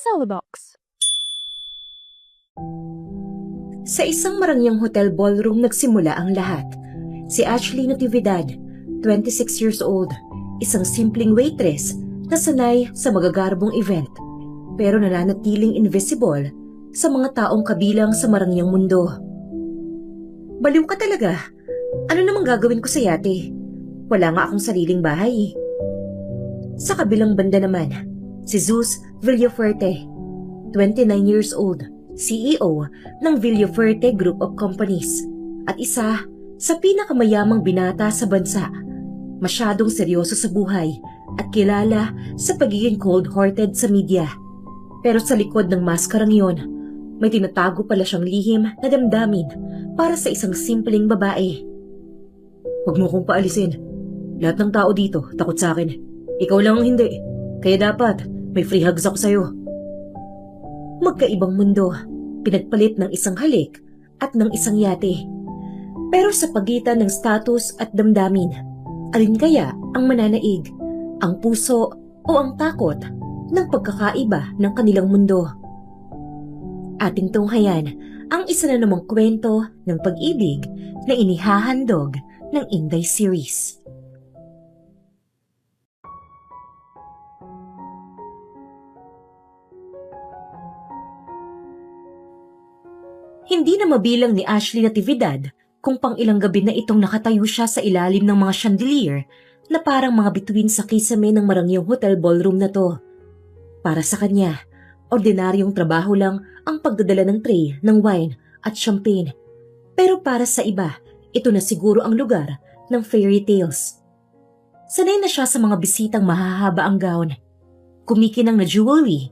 Celebox. Sa isang marangyang hotel ballroom nagsimula ang lahat. Si Ashley Natividad, 26 years old, isang simpleng waitress na sanay sa magagarbong event, pero nananatiling invisible sa mga taong kabilang sa marangyang mundo. Baliw ka talaga. Ano namang gagawin ko sa yate? Wala nga akong sariling bahay. Sa kabilang banda naman, si Zeus Villafuerte, 29 years old, CEO ng Villafuerte Group of Companies at isa sa pinakamayamang binata sa bansa. Masyadong seryoso sa buhay at kilala sa pagiging cold-hearted sa media. Pero sa likod ng maskarang yon, may tinatago pala siyang lihim na damdamin para sa isang simpleng babae. Huwag mo kong paalisin. Lahat ng tao dito takot sa akin. Ikaw lang ang hindi. Kaya dapat may free hugs ako sa'yo. Magkaibang mundo, pinagpalit ng isang halik at ng isang yate. Pero sa pagitan ng status at damdamin, alin kaya ang mananaig? Ang puso o ang takot ng pagkakaiba ng kanilang mundo? Ating tunghayan ang isa na namang kwento ng pag-ibig na inihahandog ng Inday Series. Hindi na mabilang ni Ashley Natividad kung pang ilang gabi na itong nakatayo siya sa ilalim ng mga chandelier na parang mga bituin sa kisame ng marangyang hotel ballroom na to. Para sa kanya, ordinaryong trabaho lang ang pagdadala ng tray ng wine at champagne. Pero para sa iba, ito na siguro ang lugar ng fairy tales. Sanay na siya sa mga bisitang mahahaba ang gown, kumikinang na jewelry,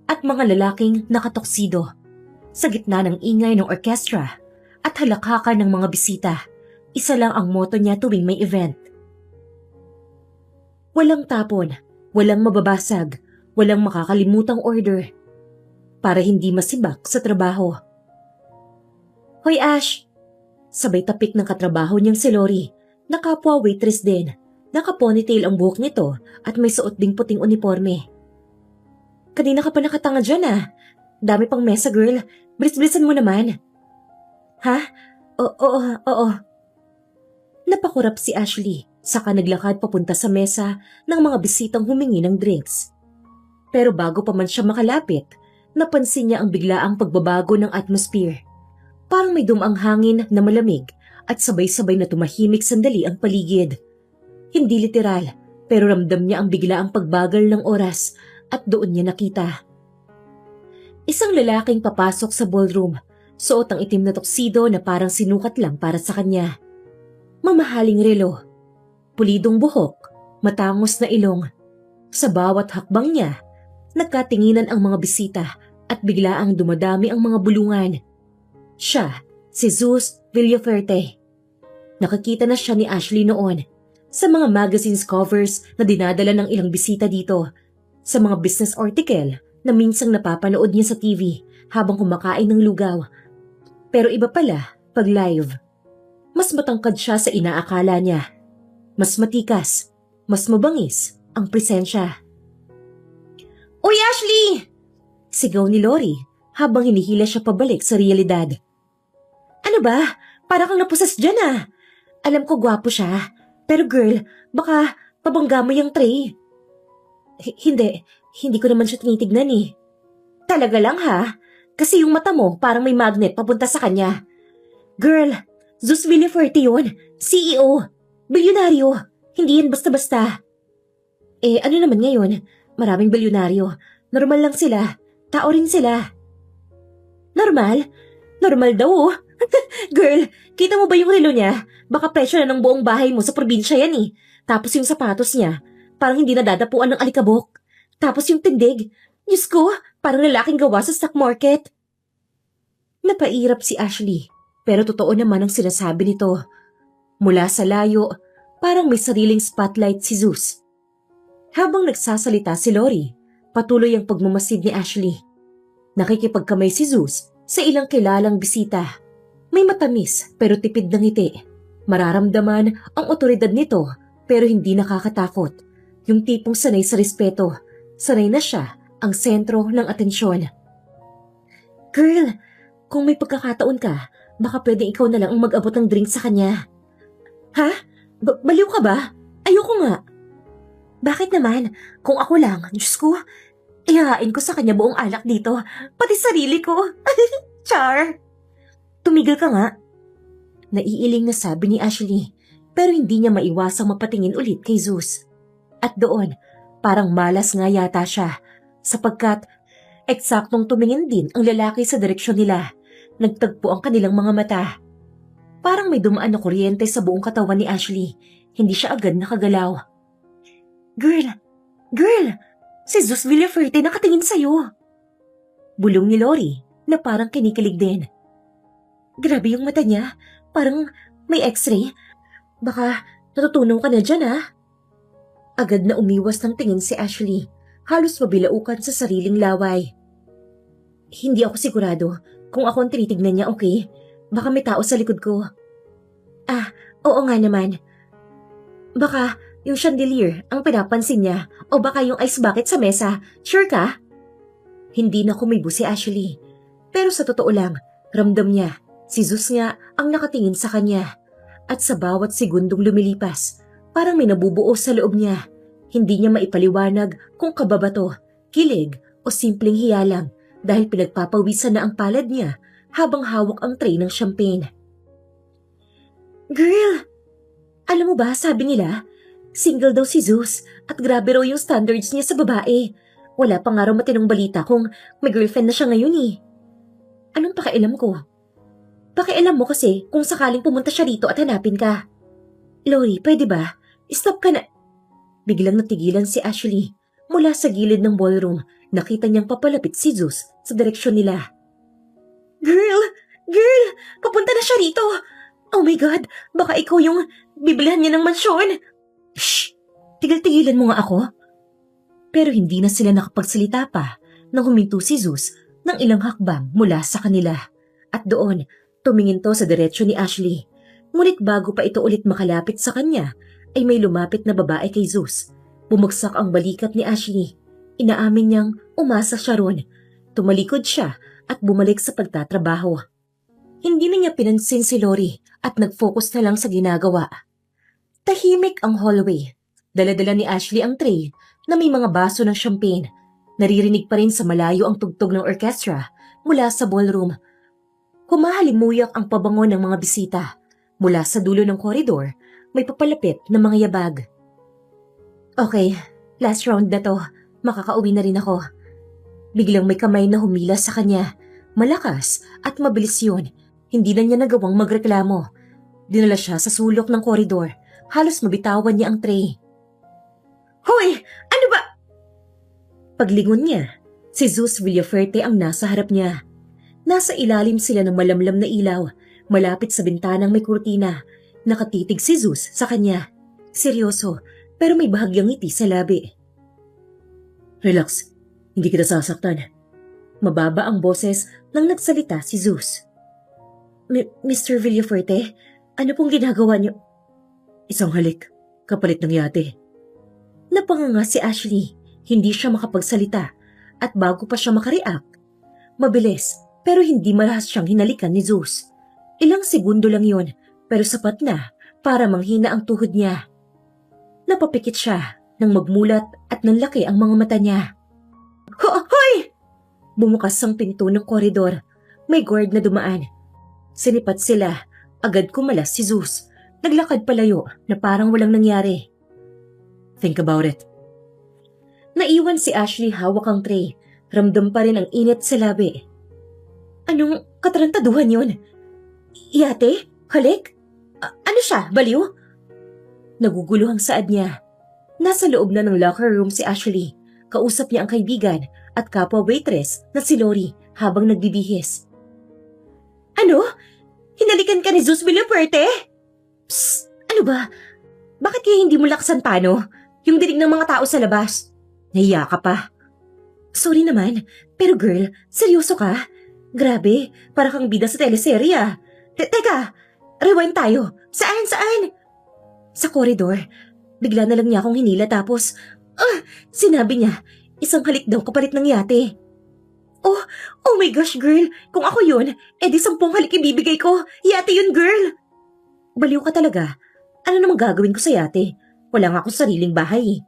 at mga lalaking nakatoksido. Sa gitna ng ingay ng orkestra at halakhakan ng mga bisita, isa lang ang motto niya tuwing may event. Walang tapon, walang mababasag, walang makakalimutang order. Para hindi masibak sa trabaho. Hoy Ash! Sabay tapik ng katrabaho niyang si Lori, na kapwa waitress din. Naka-ponytail ang buhok nito at may suot ding puting uniforme. Kanina ka pa nakatanga dyan ah. Dami pang mesa girl. Bilis-bilisan mo naman. Ha? Oo. Napakurap si Ashley, saka naglakad papunta sa mesa ng mga bisitang humingi ng drinks. Pero bago pa man siya makalapit, napansin niya ang biglaang pagbabago ng atmosphere. Parang may dumaang hangin na malamig at sabay-sabay na tumahimik sandali ang paligid. Hindi literal, pero ramdam niya ang biglaang pagbagal ng oras at doon niya nakita. Isang lalaking papasok sa ballroom, suot ang itim na tuxedo na parang sinukat lang para sa kanya. Mamahaling relo, pulidong buhok, matangos na ilong. Sa bawat hakbang niya, nagkatinginan ang mga bisita at biglaang dumadami ang mga bulungan. Siya, si Zeus Villafuerte. Nakakita na siya ni Ashley noon sa mga magazines covers na dinadala ng ilang bisita dito, sa mga business article na minsang napapanood niya sa TV habang kumakain ng lugaw. Pero iba pala pag live. Mas matangkad siya sa inaakala niya. Mas matikas, mas mabangis ang presensya. Uy Ashley! Sigaw ni Lori habang hinihila siya pabalik sa realidad. Ano ba? Para kang napusas dyan ah. Alam ko gwapo siya. Pero girl, baka pabangga mo yung tray. Hindi ko naman siya tinitignan eh. Talaga lang ha? Kasi yung mata mo parang may magnet papunta sa kanya. Girl, Zeus Villafuerte yun. CEO. Bilyonaryo. Hindi yan basta-basta. Ano naman ngayon? Maraming bilyonaryo. Normal lang sila. Tao rin sila. Normal? Normal daw oh. Girl, kita mo ba yung relo niya? Baka presyo na ng buong bahay mo sa probinsya yan eh. Tapos yung sapatos niya, parang hindi nadadapuan ng alikabok. Tapos yung tindig, Diyos ko, parang lalaking gawa sa stock market. Napairap si Ashley, pero totoo naman ang sinasabi nito. Mula sa layo, parang may sariling spotlight si Zeus. Habang nagsasalita si Lori, patuloy ang pagmamasid ni Ashley. Nakikipagkamay si Zeus sa ilang kilalang bisita. May matamis pero tipid na ngiti. Mararamdaman ang otoridad nito pero hindi nakakatakot. Yung tipong sanay sa respeto. Sanay na siya ang sentro ng atensyon. Girl, kung may pagkakataon ka, baka pwedeng ikaw na lang ang mag-abot ng drink sa kanya. Ha? Baliw ka ba? Ayoko nga. Bakit naman? Kung ako lang, Diyos ko, ihahain ko sa kanya buong alak dito, pati sarili ko. Char! Tumigil ka nga. Naiiling na sabi ni Ashley, pero hindi niya maiwasang mapatingin ulit kay Zeus. At doon, parang malas nga yata siya, sapagkat eksaktong tumingin din ang lalaki sa direksyon nila. Nagtagpo ang kanilang mga mata. Parang may dumaan na kuryente sa buong katawan ni Ashley. Hindi siya agad nakagalaw. Girl, si Zeus Villaferte nakatingin sa'yo. Bulong ni Lori na parang kinikilig din. Grabe yung mata niya, parang may x-ray. Baka natutunaw ka na dyan Agad na umiwas ng tingin si Ashley, halos mabilaukan sa sariling laway. Hindi ako sigurado kung ako ang tinitignan niya, okay? Baka may tao sa likod ko. Oo nga naman. Baka yung chandelier ang pinapansin niya o baka yung ice bucket sa mesa. Sure ka? Hindi na kumibo si Ashley. Pero sa totoo lang, ramdam niya, si Zeus nga ang nakatingin sa kanya. At sa bawat segundong lumilipas, parang may nabubuo sa loob niya. Hindi niya maipaliwanag kung kababato, kilig o simpleng hiya lang dahil pinagpapawisan na ang palad niya habang hawak ang tray ng champagne. Girl! Alam mo ba, sabi nila, single daw si Zeus at grabe raw yung standards niya sa babae. Wala pa nga raw matinong balita kung may girlfriend na siya ngayon Anong pakialam ko? Pakialam mo kasi kung sakaling pumunta siya rito at hanapin ka. Lori, pwede ba? Stop ka na. Biglang natigilan si Ashley. Mula sa gilid ng ballroom, nakita niyang papalapit si Zeus sa direksyon nila. Girl! Papunta na siya rito! Oh my God! Baka ikaw yung bibilhan niya ng mansyon! Shh! Tigil-tigilan mo nga ako. Pero hindi na sila nakapagsalita pa nang huminto si Zeus ng ilang hakbang mula sa kanila. At doon, tumingin to sa diretsyon ni Ashley. Ngunit bago pa ito ulit makalapit sa kanya, ay may lumapit na babae kay Zeus. Bumagsak ang balikat ni Ashley. Inaamin niyang umasa siya ron. Tumalikod siya at bumalik sa pagtatrabaho. Hindi na niya pinansin si Lori at nag-focus na lang sa ginagawa. Tahimik ang hallway. Dala-dala ni Ashley ang tray na may mga baso ng champagne. Naririnig pa rin sa malayo ang tugtog ng orkestra mula sa ballroom. Humahalimuyak ang pabango ng mga bisita. Mula sa dulo ng koridor, may papalapit na mga yabag. Okay, last round na to. Makakauwi na rin ako. Biglang may kamay na humila sa kanya. Malakas at mabilis yun. Hindi na niya nagawang magreklamo. Dinala siya sa sulok ng koridor. Halos mabitawan niya ang tray. Hoy! Ano ba? Paglingon niya, si Zeus Villaferte ang nasa harap niya. Nasa ilalim sila ng malamlam na ilaw, malapit sa bintanang may kurtina. Nakatitig si Zeus sa kanya. Seryoso, pero may bahagyang ngiti sa labi. Relax, hindi kita sasaktan. Mababa ang boses nang nagsalita si Zeus. Mr. Villaferte, ano pong ginagawa niyo? Isang halik, kapalit ng yate. Napanganga si Ashley, hindi siya makapagsalita, at bago pa siya makareact, mabilis pero hindi malahas siyang hinalikan ni Zeus. Ilang segundo lang yon, pero sapat na para manghina ang tuhod niya. Napapikit siya nang magmulat at nanlaki ang mga mata niya. Hoy! Bumukas ang pinto ng koridor. May guard na dumaan. Sinipat sila. Agad kumalas si Zeus. Naglakad palayo na parang walang nangyari. Think about it. Naiwan si Ashley hawak ang tray. Ramdam pa rin ang init sa labi. Anong katarantaduhan yun? Yate? Halik? Ano siya? Baliw? Nagugulo ang saad niya. Nasa loob na ng locker room si Ashley. Kausap niya ang kaibigan at kapwa waitress na si Lori habang nagbibihis. Ano? Hinalikan ka ni Zeus Villaferte? Psst! Ano ba? Bakit kaya hindi mo laksan pano? Yung dinig ng mga tao sa labas. Nahiya ka pa. Sorry naman, pero girl, seryoso ka? Grabe, para kang bida sa teleserye. Teka, rewind tayo. Saan? Sa koridor. Bigla na lang niya akong hinila tapos, sinabi niya, Isang halik daw kapalit ng yate. Oh, oh my gosh girl, kung ako yun, edi 10 halik ibibigay ko. Yate yun girl. Baliw ka talaga. Ano namang gagawin ko sa yate? Wala nga akong sariling bahay.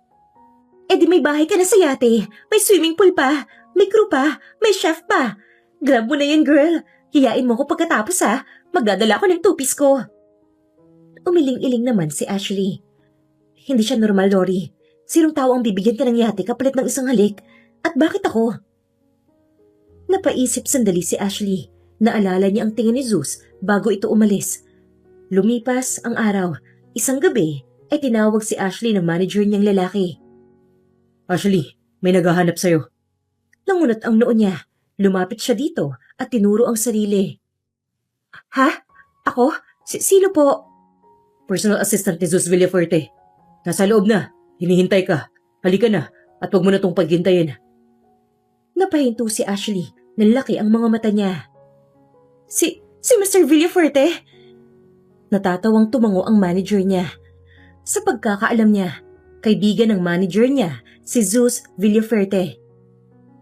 Edi may bahay ka na sa yate. May swimming pool pa, may crew pa, may chef pa. Grab mo na yan girl. Hiyain mo ko pagkatapos ha. Magdadala ko ng tupis ko. Umiling-iling naman si Ashley. Hindi siya normal, Lori. Sinong tao ang bibigyan ka ng yate kapalit ng isang halik? At bakit ako? Napaisip sandali si Ashley. Naalala niya ang tingin ni Zeus bago ito umalis. Lumipas ang araw. Isang gabi ay tinawag si Ashley ng manager niyang lalaki. Ashley, may naghahanap sa'yo. Nangunot ang noo niya. Lumapit siya dito at tinuro ang sarili. Ha? Ako? Sino po? Personal assistant ni Zeus Villafuerte. Nasa loob na. Hinihintay ka. Halika na at huwag mo na itong paghintayin. Napahinto si Ashley. Nanlaki ang mga mata niya. Si Mr. Villafuerte? Natatawang tumango ang manager niya. Sa pagkakaalam niya, kaibigan ng manager niya, si Zeus Villafuerte.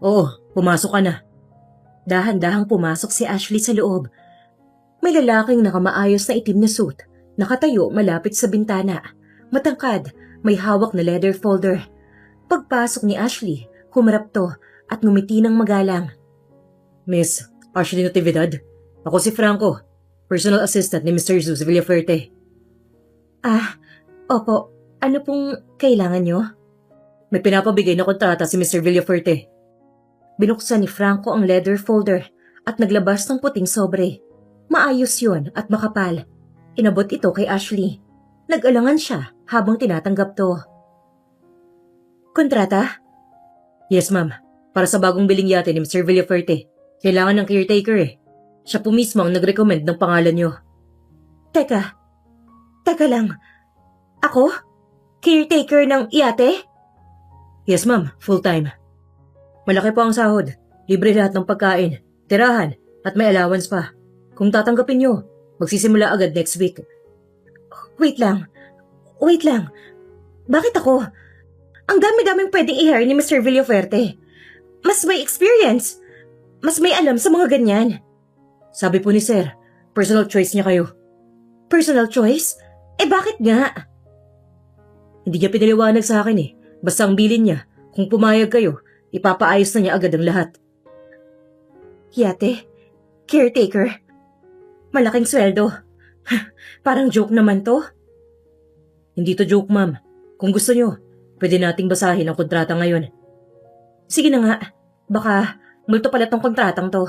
Oo, pumasok ka na. Dahan-dahang pumasok si Ashley sa loob. May lalaking nakamaayos na itim na suit, nakatayo malapit sa bintana. Matangkad, may hawak na leather folder. Pagpasok ni Ashley, humarap to at ngumiti ng magalang. Miss Ashley Natividad, ako si Franco, personal assistant ni Mr. Zeus Villafuerte. Opo. Ano pong kailangan nyo? May pinapabigay na kontrata si Mr. Villafuerte. Binuksan ni Franco ang leather folder at naglabas ng puting sobre. Maayos yun at makapal. Inabot ito kay Ashley. Nag-alangan siya habang tinatanggap to. Kontrata? Yes, ma'am. Para sa bagong biling yate ni Mr. Villafuerte. Kailangan ng caretaker eh. Siya po mismo ang nag-recommend ng pangalan nyo. Teka lang. Ako? Caretaker ng yate? Yes, ma'am. Full-time. Malaki po ang sahod. Libre lahat ng pagkain, tirahan, at may allowance pa. Kung tatanggapin nyo, magsisimula agad next week. Wait lang. Bakit ako? Ang dami-daming pwedeng i-hire ni Mr. Villafuerte. Mas may experience. Mas may alam sa mga ganyan. Sabi po ni Sir, personal choice niya kayo. Personal choice? Bakit nga? Hindi niya pinaliwanag sa akin eh. Basta ang bilin niya, kung pumayag kayo, ipapaayos na niya agad ang lahat. Yate? Caretaker? Malaking sweldo. Parang joke naman to. Hindi to joke, ma'am. Kung gusto niyo, pwede nating basahin ang kontrata ngayon. Sige na nga. Baka multo pala tong kontratang to.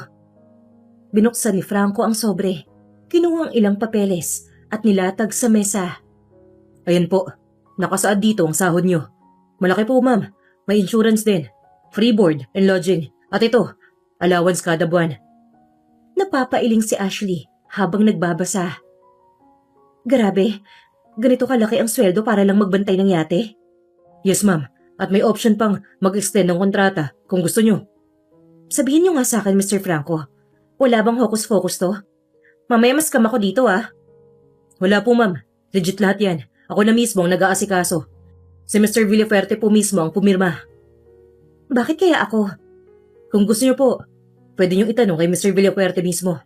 Binuksan ni Franco ang sobre. Kinuha ang ilang papeles at nilatag sa mesa. Ayan po. Nakasaad dito ang sahod nyo. Malaki po, ma'am. May insurance din. Free board and lodging. At ito, allowance kada buwan. Napapailing si Ashley habang nagbabasa. Grabe, ganito kalaki ang sweldo para lang magbantay ng yate? Yes, ma'am. At may option pang mag-extend ng kontrata kung gusto nyo. Sabihin nyo nga sa akin, Mr. Franco. Wala bang hocus-pocus to? Mamaya mas kam ako dito, ah. Wala po, ma'am. Legit lahat yan. Ako na mismo ang nag-aasikaso. Si Mr. Villafuerte po mismo ang pumirma. Bakit kaya ako? Kung gusto nyo po, pwede nyo itanong kay Mr. Villafuerte mismo.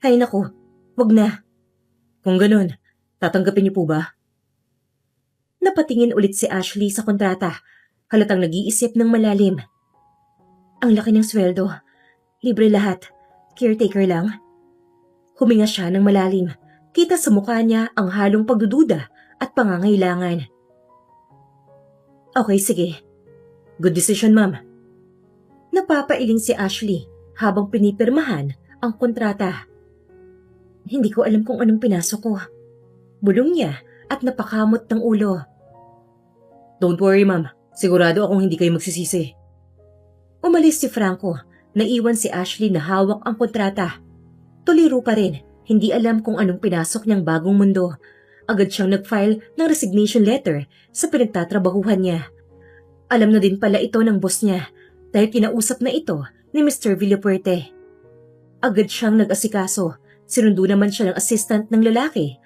Hay naku, wag na. Kung ganun, tatanggapin niyo po ba? Napatingin ulit si Ashley sa kontrata, halatang nag-iisip ng malalim. Ang laki ng sweldo. Libre lahat. Caretaker lang. Huminga siya ng malalim. Kita sa mukha niya ang halong pagdududa at pangangailangan. Okay, sige. Good decision, ma'am. Napapailing si Ashley habang pinipirmahan ang kontrata. Hindi ko alam kung anong pinasok ko. Bulong niya at napakamot ng ulo. Don't worry, ma'am. Sigurado akong hindi kayo magsisisi. Umalis si Franco. Naiwan si Ashley na hawak ang kontrata. Tuliro pa rin. Hindi alam kung anong pinasok niyang bagong mundo. Agad siyang nag-file ng resignation letter sa pinagtatrabahuhan niya. Alam na din pala ito ng boss niya dahil kinausap na ito ni Mr. Villafuerte. Agad siyang nag-asikaso. Sinundo naman siya ng assistant ng lalaki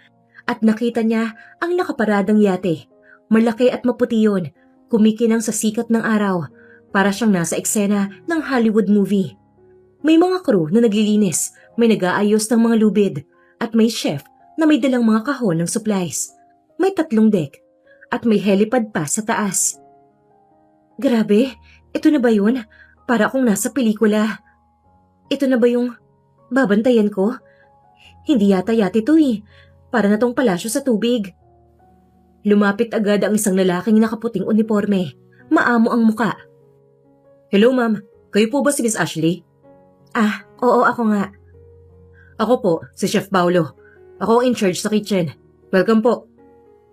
at nakita niya ang nakaparadang yate. Malaki at maputi yun, kumikinang sa sikat ng araw. Para siyang nasa eksena ng Hollywood movie. May mga crew na naglilinis, may nag-aayos ng mga lubid, at may chef na may dalang mga kahon ng supplies. May 3 deck, at may helipad pa sa taas. Grabe, ito na ba yun? Para akong nasa pelikula. Ito na ba yung babantayan ko? Hindi yata yati to eh. Para na tong palasyo sa tubig. Lumapit agad ang isang lalaking nakaputing uniforme. Maamo ang muka. Hello ma'am, kayo po ba si Miss Ashley? Ah, oo ako nga. Ako po, si Chef Paulo. Ako ang in charge sa kitchen. Welcome po.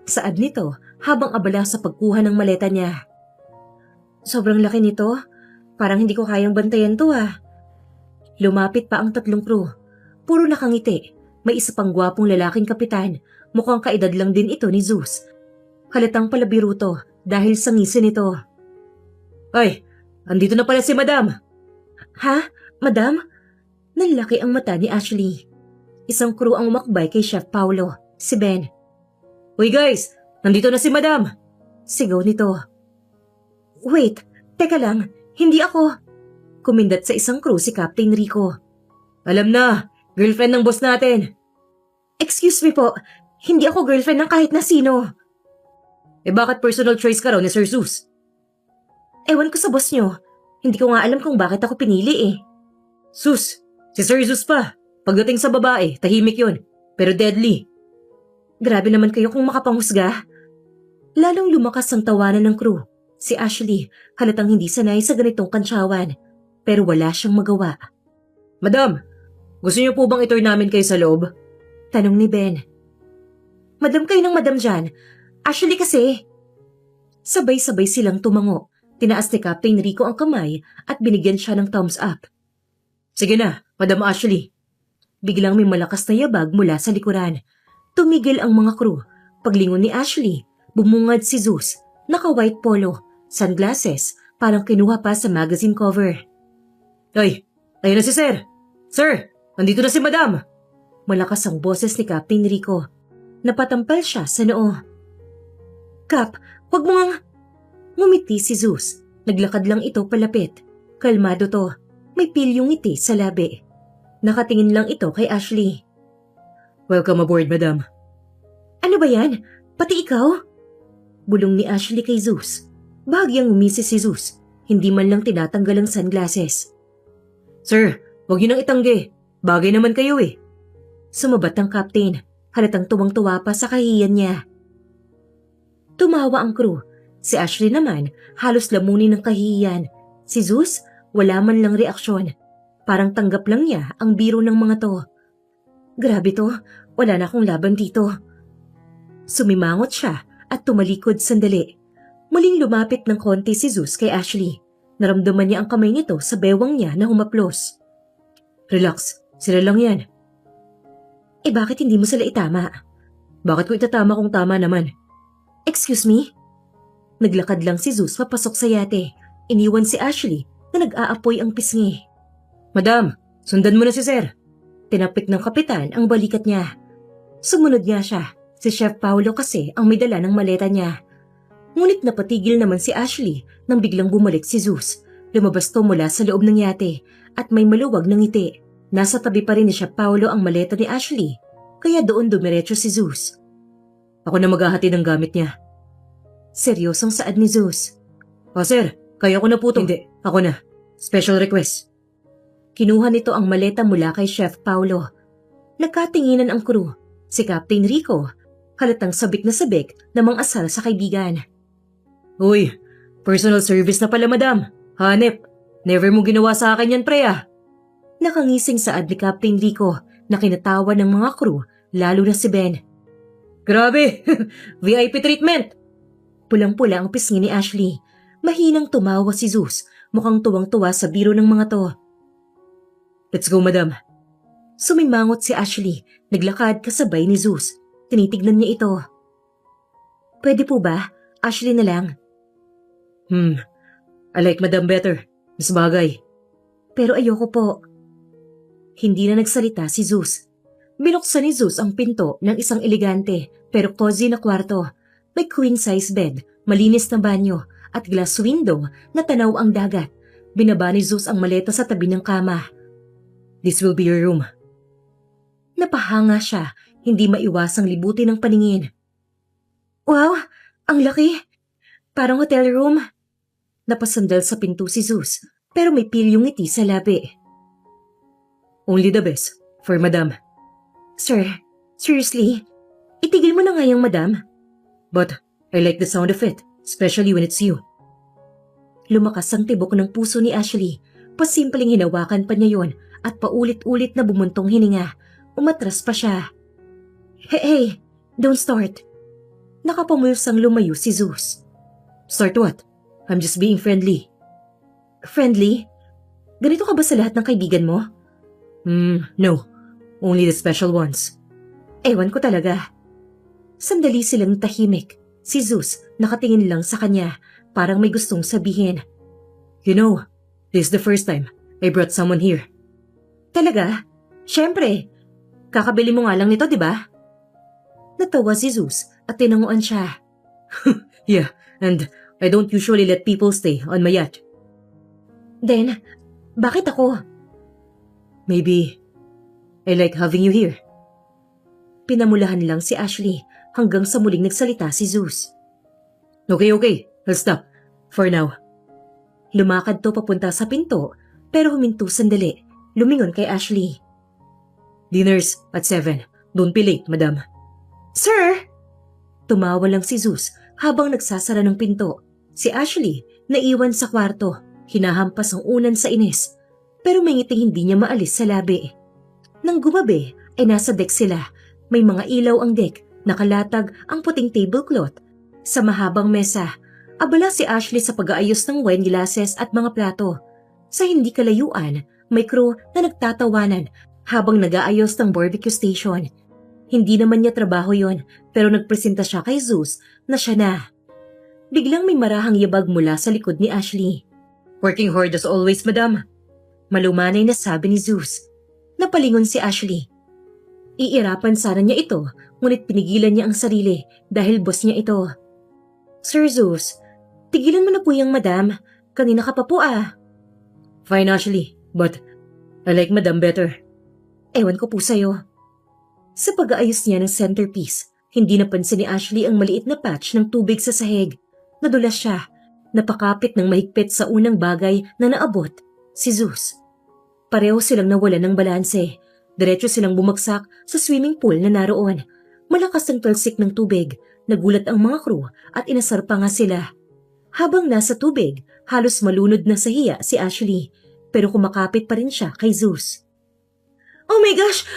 Saad nito habang abala sa pagkuha ng maleta niya. Sobrang laki nito. Parang hindi ko kayang bantayan to ah. Lumapit pa ang 3 crew. Puro nakangiti. May isa pang gwapong lalaking kapitan. Mukhang kaedad lang din ito ni Zeus. Halatang palabiro to dahil sa ngisi nito. Ay, andito na pala si Madam. Ha? Madam? Nanlaki ang mata ni Ashley. Isang crew ang umakbay kay Chef Paulo, si Ben. Uy guys, nandito na si Madam. Sigaw nito. Wait, teka lang, hindi ako. Kumindat sa isang crew si Captain Rico. Alam na, girlfriend ng boss natin. Excuse me po, hindi ako girlfriend ng kahit na sino. Eh bakit personal choice ka raw ni Sir Zeus? Ewan ko sa boss nyo. Hindi ko nga alam kung bakit ako pinili eh. Sus, si Sir Zeus pa. Pagdating sa babae, tahimik yun. Pero deadly. Grabe naman kayo kung makapanghusga. Lalong lumakas ang tawanan ng crew. Si Ashley, halatang hindi sanay sa ganitong kantsawan. Pero wala siyang magawa. Madam, gusto niyo po bang itour namin kayo sa loob? Tanong ni Ben. Madam kayo ng madam dyan. Ashley kasi. Sabay-sabay silang tumango. Tinaas ni Captain Rico ang kamay at binigyan siya ng thumbs up. Sige na, Madam Ashley. Biglang may malakas na yabag mula sa likuran. Tumigil ang mga crew. Paglingon ni Ashley, bumungad si Zeus, naka-white polo, sunglasses, parang kinuha pa sa magazine cover. Ay, ayun na si Sir. Sir, nandito na si Madam. Malakas ang boses ni Captain Rico. Napatampal siya sa noo. Cap, wag mo ngang... Ngumiti si Zeus. Naglakad lang ito palapit. Kalmado to. May pilyong ngiti sa labi. Nakatingin lang ito kay Ashley. Welcome aboard, Madam. Ano ba yan? Pati ikaw? Bulong ni Ashley kay Zeus. Bahagyang umisi si Zeus. Hindi man lang tinatanggal ang sunglasses. Sir, wag yun ang itanggi. Bagay naman kayo eh. Sumabat ang captain. Halatang tuwang-tuwa pa sa kahiyan niya. Tumawa ang crew. Si Ashley naman, halos lamunin ng kahihiyan. Si Zeus, wala man lang reaksyon. Parang tanggap lang niya ang biro ng mga to. Grabe to, wala na akong laban dito. Sumimangot siya at tumalikod sandali. Muling lumapit ng konti si Zeus kay Ashley. Naramdaman niya ang kamay nito sa bewang niya na humaplos. Relax, sila lang yan. Eh bakit hindi mo sila itama? Bakit ko itatama kung tama naman? Excuse me? Naglakad lang si Zeus papasok sa yate. Iniwan si Ashley na nag-aapoy ang pisngi. Madam, sundan mo na si Sir. Tinapik ng kapitan ang balikat niya. Sumunod niya siya. Si Chef Paulo kasi ang may dala ng maleta niya. Ngunit napatigil naman si Ashley nang biglang bumalik si Zeus. Lumabas to mula sa loob ng yate at may maluwag na ngiti. Nasa tabi pa rin ni Chef Paulo ang maleta ni Ashley. Kaya doon dumiretso si Zeus. Ako na maghahati ng gamit niya. Seryosong saad ni Zeus. O sir, kaya ko na po to. Hindi, ako na. Special request. Kinuha nito ang maleta mula kay Chef Paulo. Nagkatinginan ang crew. Si Captain Rico, halatang sabik na sabik na mang-asal sa kaibigan. Uy, personal service na pala madam. Hanep, never mo ginawa sa akin yan pre ah. Nakangising saad ni Captain Rico na kinatawa ng mga crew, lalo na si Ben. Grabe, VIP treatment. Pulang-pula ang pisngi ni Ashley. Mahinang tumawa si Zeus, mukhang tuwang-tuwa sa biro ng mga to. Let's go, madam. Sumimangot si Ashley, naglakad kasabay ni Zeus. Tinitignan niya ito. Pwede po ba? Ashley na lang. I like madam better. Mas bagay. Pero ayoko po. Hindi na nagsalita si Zeus. Binuksan ni Zeus ang pinto ng isang elegante pero cozy na kwarto. May queen-size bed, malinis na banyo, at glass window na tanaw ang dagat. Binaba ni Zeus ang maleta sa tabi ng kama. "This will be your room." Napahanga siya, hindi maiwasang libutin ng paningin. "Wow, ang laki! Parang hotel room." Napasandal sa pinto si Zeus, pero may pilyong ngiti sa labi. "Only the best, for madam." "Sir, seriously? Itigil mo na nga yung madam." "But I like the sound of it, especially when it's you." Lumakas ang tibok ng puso ni Ashley. Pasimpleng hinawakan pa niya yon at paulit-ulit na bumuntong hininga. Umatras pa siya. Hey, don't start." Nakapamulsang lumayo si Zeus. "Start what? I'm just being friendly." "Friendly? Ganito ka ba sa lahat ng kaibigan mo?" No. Only the special ones." Ewan ko talaga." Sandali silang tahimik. Si Zeus nakatingin lang sa kanya, parang may gustong sabihin. "You know, this is the first time I brought someone here." "Talaga? Siyempre. Kakabili mo nga lang nito, di ba?" Natawa si Zeus at tinanguan siya. "Yeah, and I don't usually let people stay on my yacht." "Then, bakit ako?" "Maybe I like having you here." Pinamulahan lang si Ashley hanggang sa muling nagsalita si Zeus. Okay, I'll stop. For now." Lumakad to papunta sa pinto pero huminto sandali. Lumingon kay Ashley. "Dinner's at 7. Don't be late, madam." "Sir!" Tumawa lang si Zeus habang nagsasara ng pinto. Si Ashley naiwan sa kwarto. Hinahampas ang unan sa inis. Pero may ngiting hindi niya maalis sa labi. Nang gumabi ay nasa deck sila. May mga ilaw ang deck. Nakalatag ang puting tablecloth. Sa mahabang mesa, abala si Ashley sa pag-aayos ng wine glasses at mga plato. Sa hindi kalayuan, may crew na nagtatawanan habang nag-aayos ng barbecue station. Hindi naman niya trabaho yon, pero nagpresenta siya kay Zeus na siya na. Biglang may marahang yabag mula sa likod ni Ashley. "Working hard as always, madam." Malumanay na sabi ni Zeus. Napalingon si Ashley. Iirapan sana niya ito, ngunit pinigilan niya ang sarili dahil boss niya ito. "Sir Zeus, tigilan mo na po yung madam. Kanina ka pa po ah." "Fine, Ashley, but I like madam better." "Ewan ko po sa'yo." Sa pag-aayos niya ng centerpiece, hindi napansin ni Ashley ang maliit na patch ng tubig sa sahig. Nadulas siya. Napakapit ng mahigpit sa unang bagay na naabot, si Zeus. Pareho silang nawalan ng balanse. Diretso silang bumagsak sa swimming pool na naroon. Malakas ang talsik ng tubig. Nagulat ang mga crew at inasar pa nga sila. Habang nasa tubig, halos malunod na sa hiya si Ashley. Pero kumakapit pa rin siya kay Zeus. "Oh my gosh!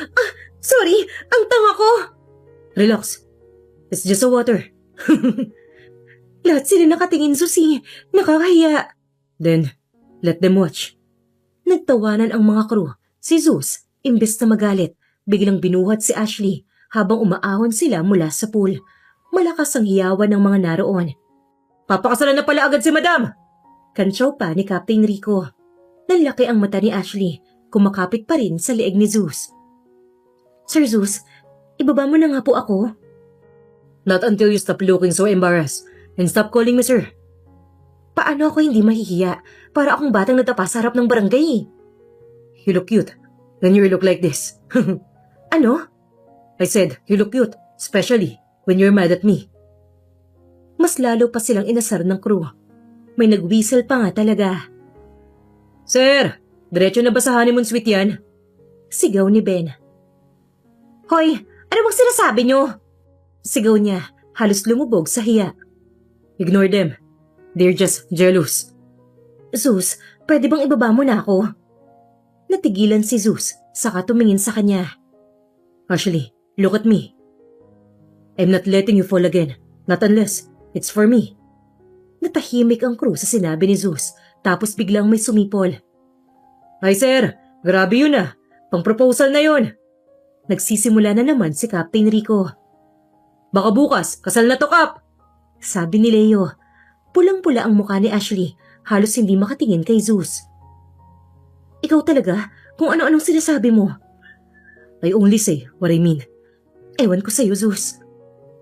Sorry! Ang tanga ko!" "Relax. It's just a water." Lahat sila nakatingin, Susi. Nakakahiya. "Then, let them watch." Nagtawanan ang mga crew. Si Zeus, imbes na magalit, biglang binuhat si Ashley habang umaahon sila mula sa pool. Malakas ang hiyawan ng mga naroon. "Papakasalan na pala agad si madam!" Kantsaw pa ni Captain Rico. Nanlaki ang mata ni Ashley. Kumakapit pa rin sa leeg ni Zeus. "Sir Zeus, ibaba mo na nga po ako." "Not until you stop looking so embarrassed and stop calling me sir." "Paano ako hindi mahihiya? Para akong batang natapa sa harap ng barangay." "You look cute when you look like this." "Ano?" "I said you look cute, especially when you're mad at me." Mas lalo pa silang inasar ng crew. May nag-whistle pa nga talaga. "Sir, diretso na ba sa honeymoon suite yan?" Sigaw ni Ben. "Hoy, ano bang sinasabi niyo?" Sigaw niya, halos lumubog sa hiya. "Ignore them. They're just jealous." "Zeus, pwede bang ibaba mo na ako?" Natigilan si Zeus, saka tumingin sa kanya. "Ashley, look at me. I'm not letting you fall again, not unless it's for me." Natahimik ang crew sa sinabi ni Zeus, tapos biglang may sumipol. "Ay sir, grabe yun ah. Pang-proposal na yun." Nagsisimula na naman si Captain Rico. "Baka bukas, kasal na to, Kap!" sabi ni Leo. Pulang-pula ang mukha ni Ashley, halos hindi makatingin kay Zeus. "Ikaw talaga, kung ano-anong sinasabi mo." "I only say what I mean." "Ewan ko sa'yo, Zeus."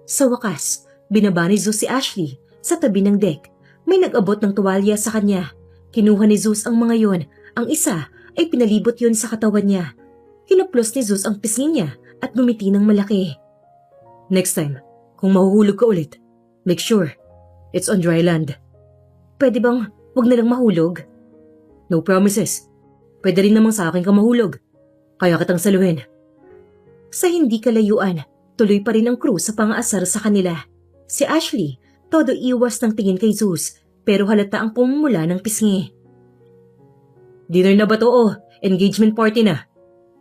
Sa wakas, binaba ni Zeus si Ashley sa tabi ng deck. May nag-abot ng tuwalya sa kanya. Kinuha ni Zeus ang mga yon. Ang isa ay pinalibot yon sa katawan niya. Hinaplos ni Zeus ang pisngi niya at gumiti ng malaki. Next time, kung mahuhulog ka ulit, make sure it's on dry land. Pwede bang wag na lang mahulog? No promises. Pwede rin namang sa akin ka mahulog. Kaya kitang saluhin. Sa hindi kalayuan, tuloy pa rin ang crew sa pang-aasar sa kanila. Si Ashley, todo iwas ng tingin kay Zeus, pero halata ang pumumula ng pisngi. Dinner na ba to o engagement party na?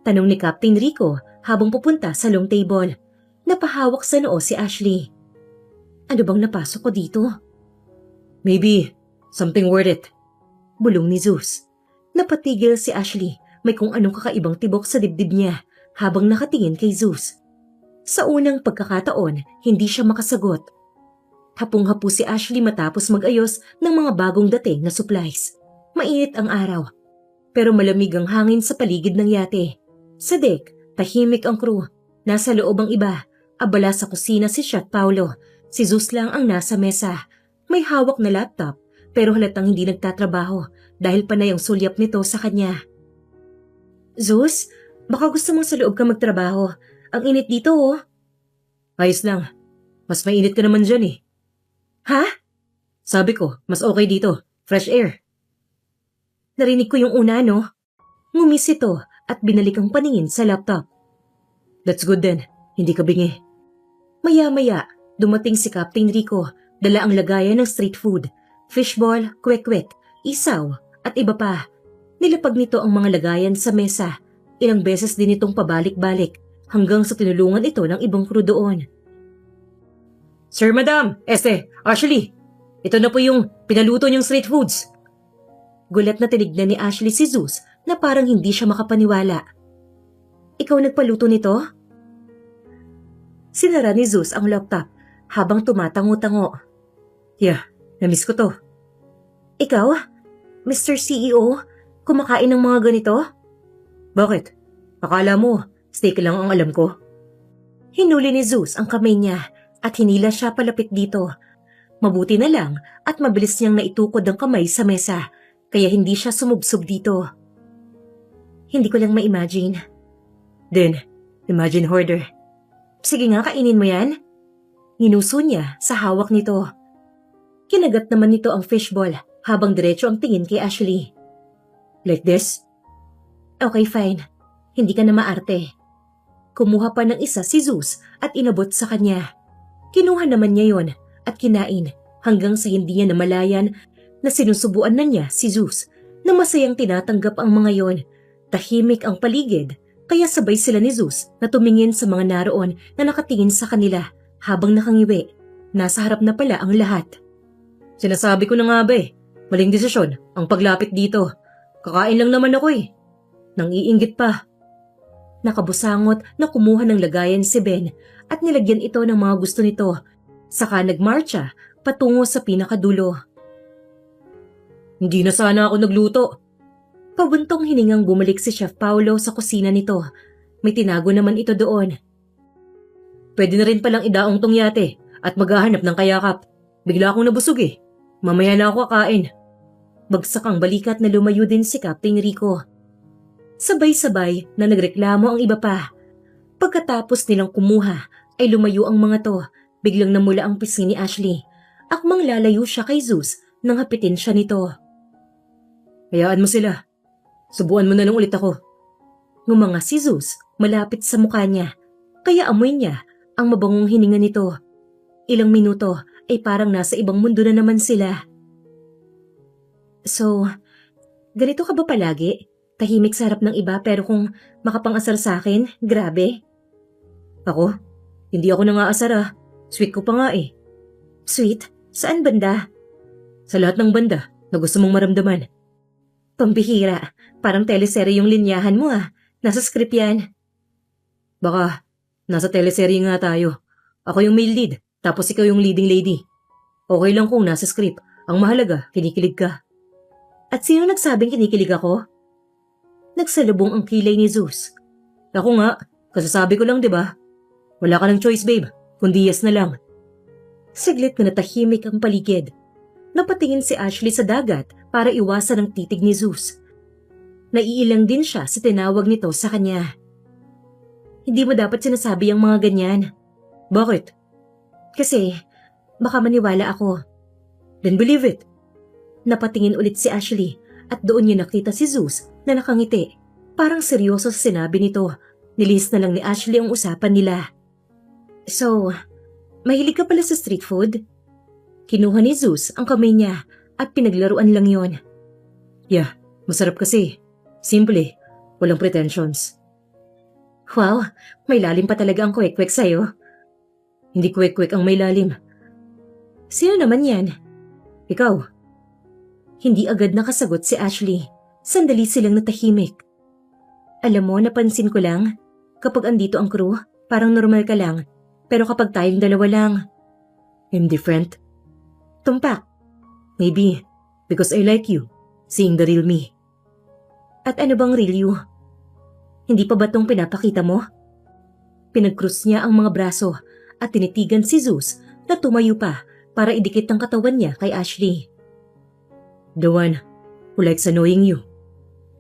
Tanong ni Captain Rico habang pupunta sa long table. Napahawak sa noo si Ashley. Ano bang napasok ko dito? Maybe something worth it. Bulong ni Zeus. Napatigil si Ashley, may kung anong kakaibang tibok sa dibdib niya habang nakatingin kay Zeus. Sa unang pagkakataon, hindi siya makasagot. Hapong-hapo si Ashley matapos mag-ayos ng mga bagong dating na supplies. Mainit ang araw, pero malamig ang hangin sa paligid ng yate. Sa deck, tahimik ang crew. Nasa loob ang iba, abala sa kusina si Chef Paulo. Si Zeus lang ang nasa mesa. May hawak na laptop, pero halatang hindi nagtatrabaho dahil panay ang sulyap nito sa kanya. Zeus, baka gusto mong sa loob ka magtrabaho. Ang init dito oh. Ayos lang. Mas mainit ka naman dyan eh. Ha? Sabi ko, mas okay dito. Fresh air. Narinig ko yung una no? Ngumis ito at binalik ang paningin sa laptop. That's good then. Hindi ka bingi. Maya-maya, dumating si Captain Rico. Dala ang lagayan ng street food. Fishball, kwek-kwek, isaw at iba pa. Nilapag nito ang mga lagayan sa mesa. Ilang beses din itong pabalik-balik hanggang sa tinulungan ito ng ibang crew doon. Sir, Madam, Ashley, ito na po yung pinaluto niyong street foods. Gulat na tinignan ni Ashley si Zeus na parang hindi siya makapaniwala. Ikaw nagpaluto nito? Sinara ni Zeus ang laptop habang tumatango-tango. Yeah, namiss ko to. Ikaw, Mr. CEO, kumakain ng mga ganito? Bakit? Akala mo, steak lang ang alam ko? Hinuli ni Zeus ang kamay niya at hinila siya palapit dito. Mabuti na lang at mabilis niyang naitukod ang kamay sa mesa, kaya hindi siya sumubsob dito. Hindi ko lang ma-imagine. Then, imagine hoarder. Sige nga, kainin mo yan. Ginuso niya sa hawak nito. Kinagat naman nito ang fishball habang diretso ang tingin kay Ashley. Like this? Okay, fine. Hindi ka na maarte. Kumuha pa ng isa si Zeus at inabot sa kanya. Kinuha naman niya yon at kinain hanggang sa hindi niya namalayan na sinusubuan na niya si Zeus na masayang tinatanggap ang mga yon. Tahimik ang paligid kaya sabay sila ni Zeus na tumingin sa mga naroon na nakatingin sa kanila habang nakangiwi. Nasa harap na pala ang lahat. Sinasabi ko na nga ba maling desisyon ang paglapit dito. Kakain lang naman ako eh. Nang iinggit pa. Nakabusangot na kumuha ng lagayan si Ben at nilagyan ito ng mga gusto nito. Saka nagmarcha patungo sa pinakadulo. Hindi na sana ako nagluto. Pabuntong hiningang bumalik si Chef Paulo sa kusina nito. May tinago naman ito doon. Pwede na rin palang idaong tong yate at maghahanap ng kayakap. Bigla akong nabusog eh. Mamaya na ako kakain. Bagsak ang balikat na lumayo din si Captain Rico. Sabay-sabay na nagreklamo ang iba pa. Pagkatapos nilang kumuha ay lumayo ang mga to. Biglang namula ang pisngi ni Ashley. Akmang lalayo siya kay Zeus nang hapitin siya nito. Hayaan mo sila. Subuan mo na lang ulit ako. Ngumanga si Zeus malapit sa mukha niya. Kaya amoy niya ang mabangong hininga nito. Ilang minuto ay parang nasa ibang mundo na naman sila. So, ganito ka ba palagi? Tahimik sa harap ng iba pero kung makapang-asar sa akin, grabe. Ako? Hindi ako nang-aasar ah. Sweet ko pa nga eh. Sweet? Saan banda? Sa lahat ng banda na gusto mong maramdaman. Pambihira. Parang teleserye yung linyahan mo ah. Nasa script yan. Baka, nasa teleserye nga tayo. Ako yung male lead, tapos ikaw yung leading lady. Okay lang kung nasa script. Ang mahalaga, kinikilig ka. At sino nagsabing kinikilig ako? Nagsalubong ang kilay ni Zeus. Ako nga, kasasabi ko lang 'di ba? Wala ka ng choice babe, kundi yes na lang. Saglit na natahimik ang paligid. Napatingin si Ashley sa dagat para iwasan ang titig ni Zeus. Naiilang din siya sa tinawag nito sa kanya. Hindi mo dapat sinasabi ang mga ganyan. Bakit? Kasi baka maniwala ako. Then believe it. Napatingin ulit si Ashley at doon niya nakita si Zeus na nakangiti. Parang seryoso sa sinabi nito. Nilihis na lang ni Ashley ang usapan nila. So, mahilig ka pala sa street food? Kinuha ni Zeus ang kamay niya at pinaglaruan lang yon. Yeah, masarap kasi. Simple, walang pretensions. Wow, may lalim pa talaga ang kwek-kwek sa'yo. Hindi kwek-kwek ang may lalim. Sino naman yan? Ikaw. Hindi agad nakasagot si Ashley. Sandali silang natahimik. Alam mo, napansin ko lang, kapag andito ang crew, parang normal ka lang. Pero kapag tayong dalawa lang, I'm different. tumpak. Maybe, because I like you, seeing the real me. At ano bang real you? Hindi pa ba tong pinapakita mo? Pinag-cross niya ang mga braso at tinitigan si Zeus na tumayo pa para idikit ang katawan niya kay Ashley. The one who likes annoying you,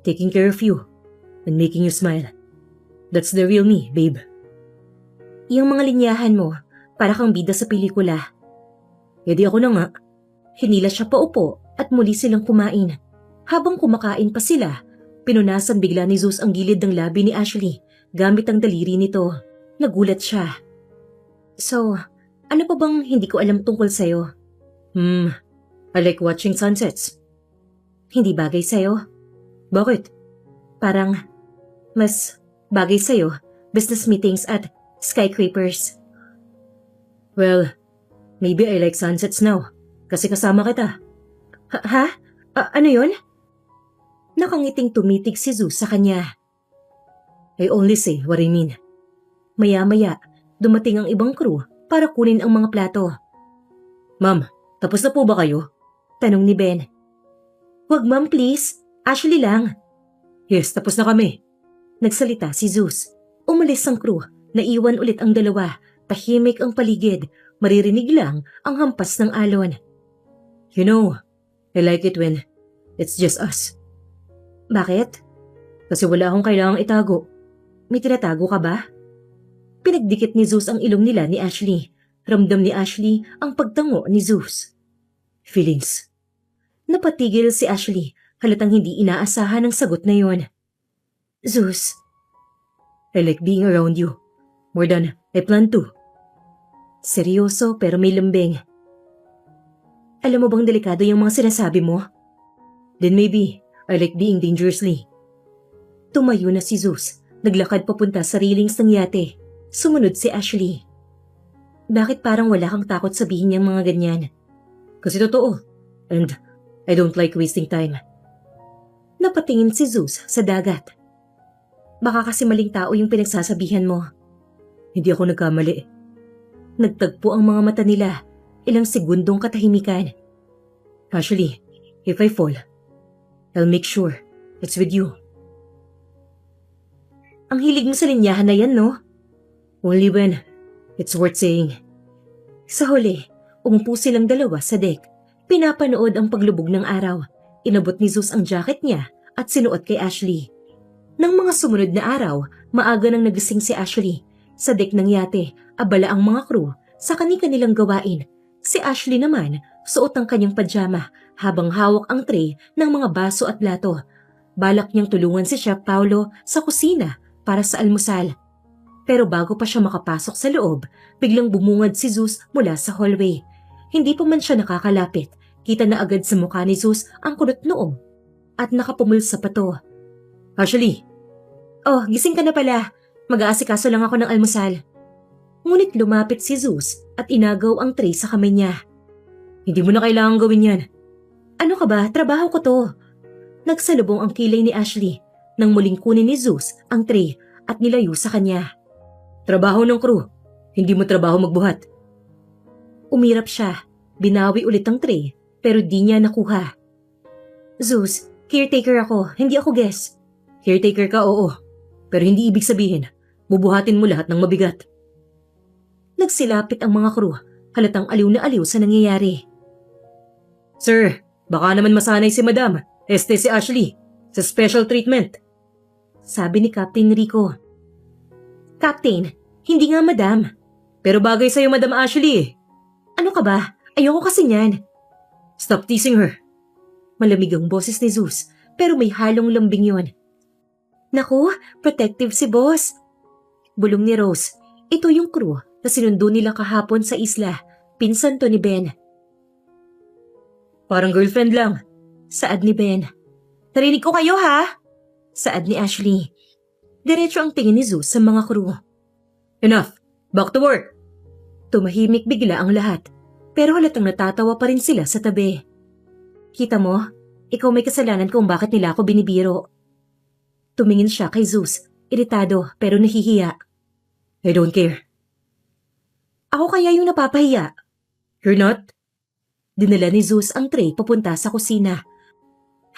taking care of you, and making you smile. That's the real me, babe. Iyang mga linyahan mo, para kang bida sa pelikula. E di ako na nga. Hinila siya paupo at muli silang kumain. Habang kumakain pa sila, pinunasan bigla ni Zeus ang gilid ng labi ni Ashley gamit ang daliri nito. Nagulat siya. So, ano pa bang hindi ko alam tungkol sa'yo? I like watching sunsets. Hindi bagay sa'yo? Bakit? Parang mas bagay sa'yo, business meetings at skyscrapers. Well, maybe I like sunsets now kasi kasama kita. Ha? Ano yun? Nakangiting tumitig si Zeus sa kanya. I only say what I mean. Maya-maya, dumating ang ibang crew para kunin ang mga plato. Ma'am, tapos na po ba kayo? Tanong ni Ben. Wag ma'am please, Ashley lang. Yes, tapos na kami. Nagsalita si Zeus. Umalis ang crew, naiwan ulit ang dalawa, tahimik ang paligid, maririnig lang ang hampas ng alon. You know, I like it when it's just us. Bakit? Kasi wala akong kailangang itago. May tinatago ka ba? Pinagdikit ni Zeus ang ilong nila ni Ashley. Ramdam ni Ashley ang pagtango ni Zeus. Feelings. Napatigil si Ashley, halatang hindi inaasahan ang sagot na yon. Zeus. I like being around you. More than I plan to. Seryoso pero may lambing. Alam mo bang delikado yung mga sinasabi mo? Then maybe I like being dangerously. Tumayo na si Zeus. Naglakad papunta sa railings ng yate. Sumunod si Ashley. Bakit parang wala kang takot sabihin niyang mga ganyan? Kasi totoo. And I don't like wasting time. Napatingin si Zeus sa dagat. Baka kasi maling tao yung pinagsasabihan mo. Hindi ako nagkamali. Nagtagpo ang mga mata nila. Ilang segundong katahimikan. Ashley, if I fall, I'll make sure it's with you. Ang hilig mo sa linyahan na yan, no? Only when it's worth saying. Sa huli, umupo silang dalawa sa deck. Pinapanood ang paglubog ng araw. Inabot ni Zeus ang jacket niya at sinuot kay Ashley. Nang mga sumunod na araw, maaga nang nagising si Ashley. Sa deck ng yate, abala ang mga crew sa kani-kanilang gawain. Si Ashley naman, suot ang kanyang pajama habang hawak ang tray ng mga baso at plato. Balak niyang tulungan si Chef Paulo sa kusina para sa almusal. Pero bago pa siya makapasok sa loob, biglang bumungad si Zeus mula sa hallway. Hindi pa man siya nakakalapit, kita na agad sa mukha ni Zeus ang kunot noo at nakapumulsa pa to. Ashley! Oh, gising ka na pala. Mag-aasikaso lang ako ng almusal. Ngunit lumapit si Zeus at inagaw ang tray sa kamay niya. Hindi mo na kailangang gawin yan. Ano ka ba? Trabaho ko to. Nagsalubong ang kilay ni Ashley nang muling kunin ni Zeus ang tray at nilayo sa kanya. Trabaho ng crew. Hindi mo trabaho magbuhat. Umirap siya. Binawi ulit ang tray pero di niya nakuha. Zeus, caretaker ako. Hindi ako guest. Caretaker ka, oo. Pero hindi ibig sabihin, bubuhatin mo lahat ng mabigat. Nagsilapit ang mga crew. Halatang aliw na aliw sa nangyayari. Sir, baka naman masanay si Madam. Si Ashley. Sa special treatment. Sabi ni Captain Rico. Captain, hindi nga madam. Pero bagay sa'yo, Madam Ashley eh. Ano ka ba? Ayoko kasi niyan. Stop teasing her. Malamig ang boses ni Zeus, pero may halong lambing yon. Naku, protective si boss. Bulong ni Rose. Ito yung crew na sinundo nila kahapon sa isla. Pinsan to ni Ben. Parang girlfriend lang. Saad ni Ben. Narinig ko kayo ha? Saad ni Ashley. Diretso ang tingin ni Zeus sa mga crew. Enough. Back to work. Tumahimik bigla ang lahat, pero halatang natatawa pa rin sila sa tabi. Kita mo, ikaw may kasalanan kung bakit nila ako binibiro. Tumingin siya kay Zeus, iritado pero nahihiya. I don't care. Ako kaya yung napapahiya. You're not? Dinala ni Zeus ang tray papunta sa kusina.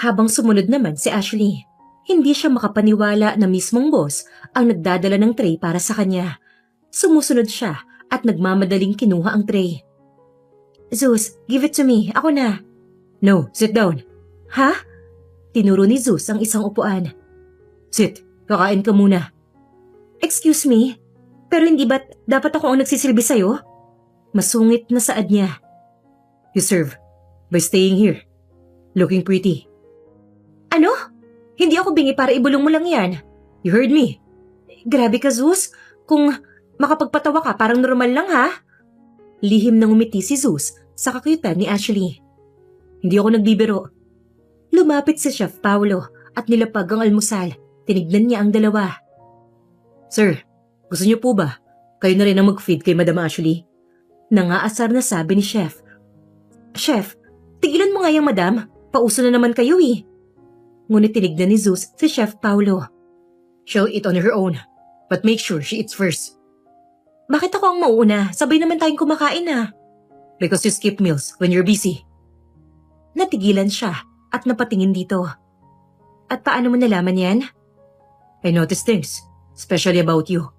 Habang sumunod naman si Ashley, hindi siya makapaniwala na mismong boss ang nagdadala ng tray para sa kanya. Sumusunod siya at nagmamadaling kinuha ang tray. Zeus, give it to me. Ako na. No, sit down. Ha? Tinuro ni Zeus ang isang upuan. Sit, kakain ka muna. Excuse me, pero hindi ba't dapat ako ang nagsisilbi sa'yo? Masungit na saad niya. You serve by staying here. Looking pretty. Ano? Hindi ako bingi para ibulong mo lang yan. You heard me. Grabe ka, Zeus. Kung makapagpatawa ka, parang normal lang ha? Lihim nang umiti si Zeus sa kakyutan ni Ashley. Hindi ako nagbibiro. Lumapit si Chef Paulo at nilapag ang almusal. Tinignan niya ang dalawa. Sir, gusto niyo po ba? Kayo na rin ang mag-feed kay Madam Ashley. Nangaasar na sabi ni Chef. Chef, tigilan mo nga yung madam. Pauso na naman kayo eh. Ngunit tinignan ni Zeus si Chef Paulo. She'll eat on her own, but make sure she eats first. Bakit ako ang mauuna? Sabay naman tayong kumakain ah. Because you skip meals when you're busy. Natigilan siya at napatingin dito. At paano mo nalaman yan? I notice things, especially about you.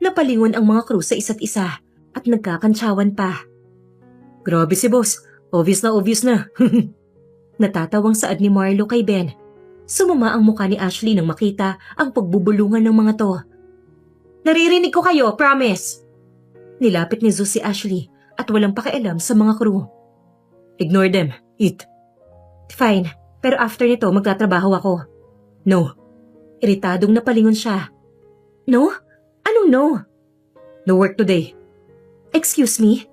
Napalingon ang mga crew sa isa't isa at nagkakantsawan pa. Grabe si boss. Obvious na. Natatawang saad ni Marlo kay Ben. Sumama ang mukha ni Ashley nang makita ang pagbubulungan ng mga to. Naririnig ko kayo, promise! Nilapit ni Zeus si Ashley at walang pakialam sa mga crew. Ignore them. Eat. Fine, pero after nito magtatrabaho ako. No. Iritadong napalingon siya. No? Anong no? No work today. Excuse me?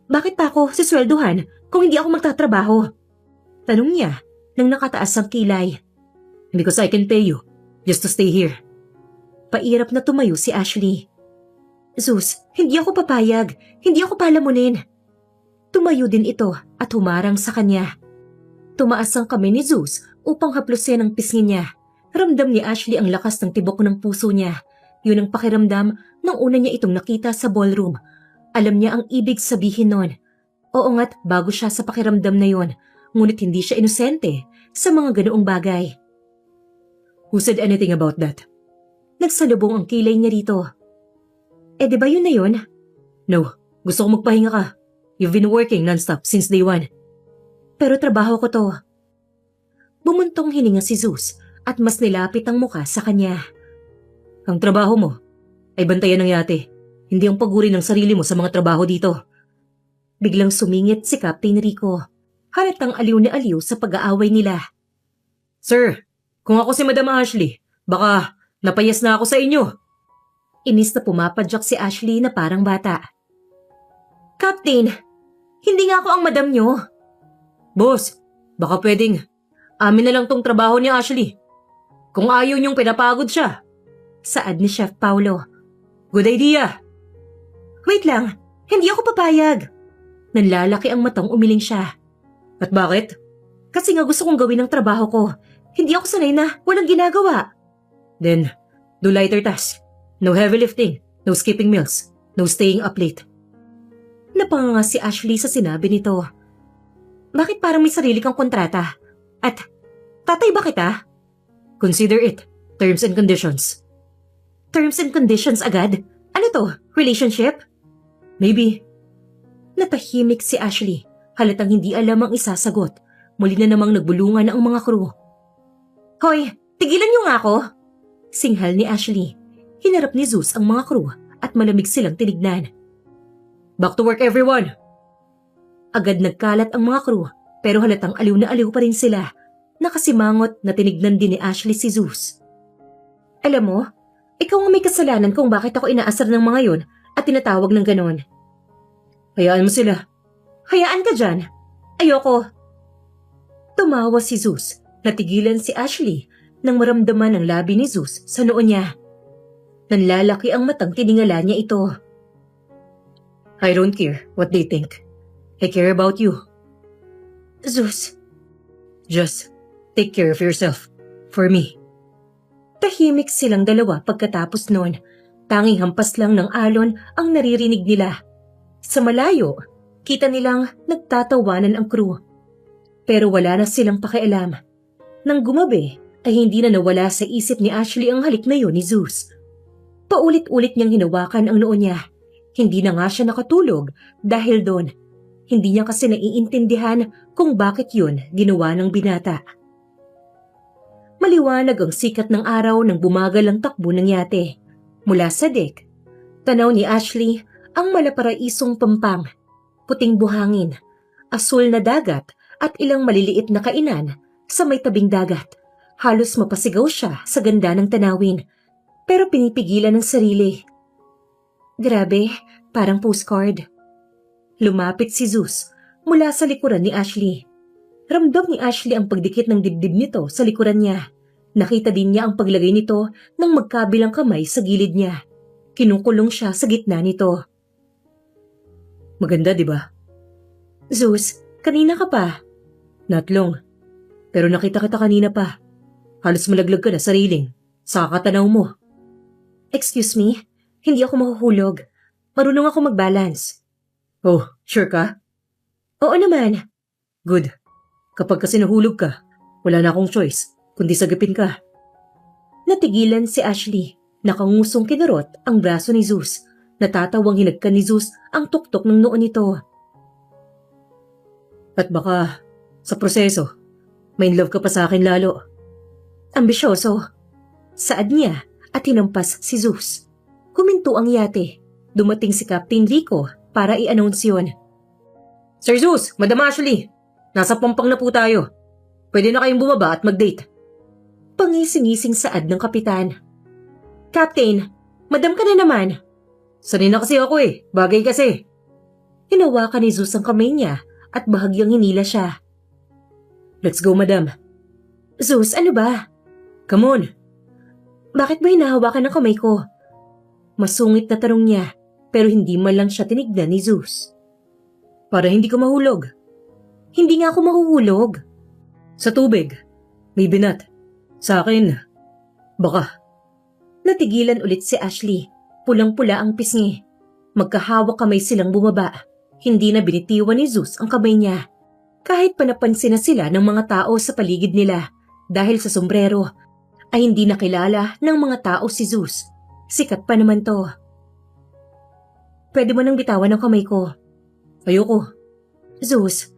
Bakit pa ako siswelduhan kung hindi ako magtatrabaho? Tanong niya nang nakataas ang kilay. Because I can pay you just to stay here. Pairap na tumayo si Ashley. Zeus, hindi ako papayag. Hindi ako palamunin. Tumayo din ito at humarang sa kanya. Tumaas ang kamay ni Zeus upang haplusin ang pisngi niya. Ramdam ni Ashley ang lakas ng tibok ng puso niya. Yun ang pakiramdam nang una niya itong nakita sa ballroom. Alam niya ang ibig sabihin nun. Oo nga't bago siya sa pakiramdam na yon, ngunit hindi siya inosente sa mga ganoong bagay. Who said anything about that? Nagsalubong ang kilay niya rito. Eh di ba yun na yun? No, gusto ko magpahinga ka. You've been working non-stop since day one. Pero trabaho ko to. Bumuntong hininga si Zeus at mas nilapit ang muka sa kanya. Ang trabaho mo ay bantayan ng yate, hindi ang paguri ng sarili mo sa mga trabaho dito. Biglang sumingit si Captain Rico. Halatang aliw na aliw sa pag-aaway nila. Sir, kung ako si Madam Ashley, baka napayas na ako sa inyo. Inis na pumapadyak si Ashley na parang bata. Captain, hindi nga ako ang madam nyo. Boss, baka pwedeng amin na lang tong trabaho ni Ashley. Kung ayaw niyong pinapagod siya. Saad ni Chef Paulo. Good idea. Wait lang, hindi ako papayag. Nanlalaki ang matang umiling siya. At bakit? Kasi nga gusto kong gawin ang trabaho ko. Hindi ako sanay na walang ginagawa. Then, do lighter tasks. No heavy lifting, no skipping meals, no staying up late. Napanganga si Ashley sa sinabi nito. Bakit parang may sarili kang kontrata? At tatay ba kita? Consider it. Terms and conditions. Terms and conditions agad? Ano to? Relationship? Maybe. Natahimik si Ashley Halatang hindi alam ang isasagot. Muli na namang nagbulungan ang mga crew. Hoy, tigilan niyo nga ako! Singhal ni Ashley. Hinarap ni Zeus ang mga crew at malamig silang tinignan. Back to work everyone! Agad nagkalat ang mga crew pero halatang aliw na aliw pa rin sila. Nakasimangot na tinignan din ni Ashley si Zeus. Alam mo, ikaw ang may kasalanan kung bakit ako inaasar ng mga yon at tinatawag ng ganon. Hayaan mo sila. Hayaan ka dyan. Ayoko. Tumawa si Zeus. Natigilan si Ashley nang maramdaman ang labi ni Zeus sa noo niya. Nanlalaki ang matang tiningala niya ito. I don't care what they think. I care about you. Zeus. Just take care of yourself. For me. Tahimik silang dalawa pagkatapos noon. Tanging hampas lang ng alon ang naririnig nila. Sa malayo, kita nilang nagtatawanan ang crew. Pero wala na silang pakialam. Nang gumabi, ay hindi na nawala sa isip ni Ashley ang halik na yun ni Zeus. Paulit-ulit niyang hinawakan ang noo niya. Hindi na nga siya nakatulog dahil doon. Hindi niya kasi naiintindihan kung bakit yun ginawa ng binata. Maliwanag ang sikat ng araw nang bumagal ang takbo ng yate. Mula sa deck, tanaw ni Ashley ang malaparaisong pampang, puting buhangin, asul na dagat at ilang maliliit na kainan sa may tabing dagat. Halos mapasigaw siya sa ganda ng tanawin, pero pinipigilan ng sarili. Grabe, parang postcard. Lumapit si Zeus mula sa likuran ni Ashley. Ramdam ni Ashley ang pagdikit ng dibdib nito sa likuran niya. Nakita din niya ang paglagay nito ng magkabilang kamay sa gilid niya. Kinukulong siya sa gitna nito. Maganda, di ba? Zeus, kanina ka pa. Not long. Pero nakita kita kanina pa. Halos malaglag ka na sa railing. Sa katanaw mo. Excuse me, hindi ako mahuhulog. Marunong ako mag-balance. Oh, sure ka? Oo naman. Good. Kapag kasi nahulog ka, wala na akong choice, kundi sagipin ka. Natigilan si Ashley. Nakangusong kinarot ang braso ni Zeus. Natatawang hinagkan ni Zeus ang tuktok ng noo nito. At baka, sa proseso, may love ka pa sa akin lalo. Ambisyoso. Saad niya at hinampas si Zeus. Kuminto ang yate. Dumating si Captain Rico para i-announce yun. Sir Zeus, Madam Ashley, nasa pampang na po tayo. Pwede na kayong bumaba at mag-date. Pangising-ising saad ng kapitan. Captain, madam ka na naman. Sanay na kasi ako eh, bagay kasi. Hinawakan ni Zeus ang kamay niya at bahagyang hinila siya. Let's go, madam. Zeus, ano ba? Come on. Bakit ba hinahawakan ang kamay ko? Masungit na tanong niya, pero hindi man lang siya tinignan ni Zeus. Para hindi ka mahulog. Hindi nga ako mahuhulog. Sa tubig. May binat. Sa akin. Baka. Natigilan ulit si Ashley. Pulang-pula ang pisngi. Magkahawak kamay silang bumaba. Hindi na binitiwan ni Zeus ang kamay niya. Kahit panapansin na sila ng mga tao sa paligid nila dahil sa sombrero, ay hindi nakilala ng mga tao si Zeus. Sikat pa naman to. Pwede mo nang bitawan ang kamay ko. Ayoko. Zeus,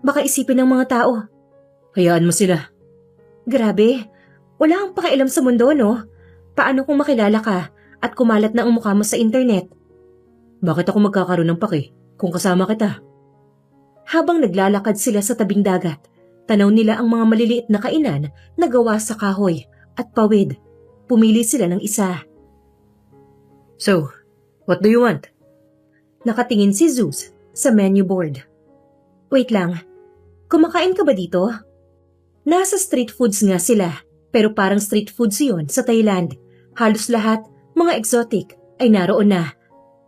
baka isipin ng mga tao. Hayaan mo sila. Grabe, wala kang pakialam sa mundo, no? Paano kung makilala ka at kumalat na ang mukha mo sa internet? Bakit ako magkakaroon ng paki kung kasama kita? Habang naglalakad sila sa tabing dagat, tanaw nila ang mga maliliit na kainan na gawa sa kahoy at pawid. Pumili sila ng isa. So, what do you want? Nakatingin si Zeus sa menu board. Wait lang, kumakain ka ba dito? Nasa street foods nga sila, pero parang street foods yun sa Thailand. Halos lahat, mga exotic, ay naroon na.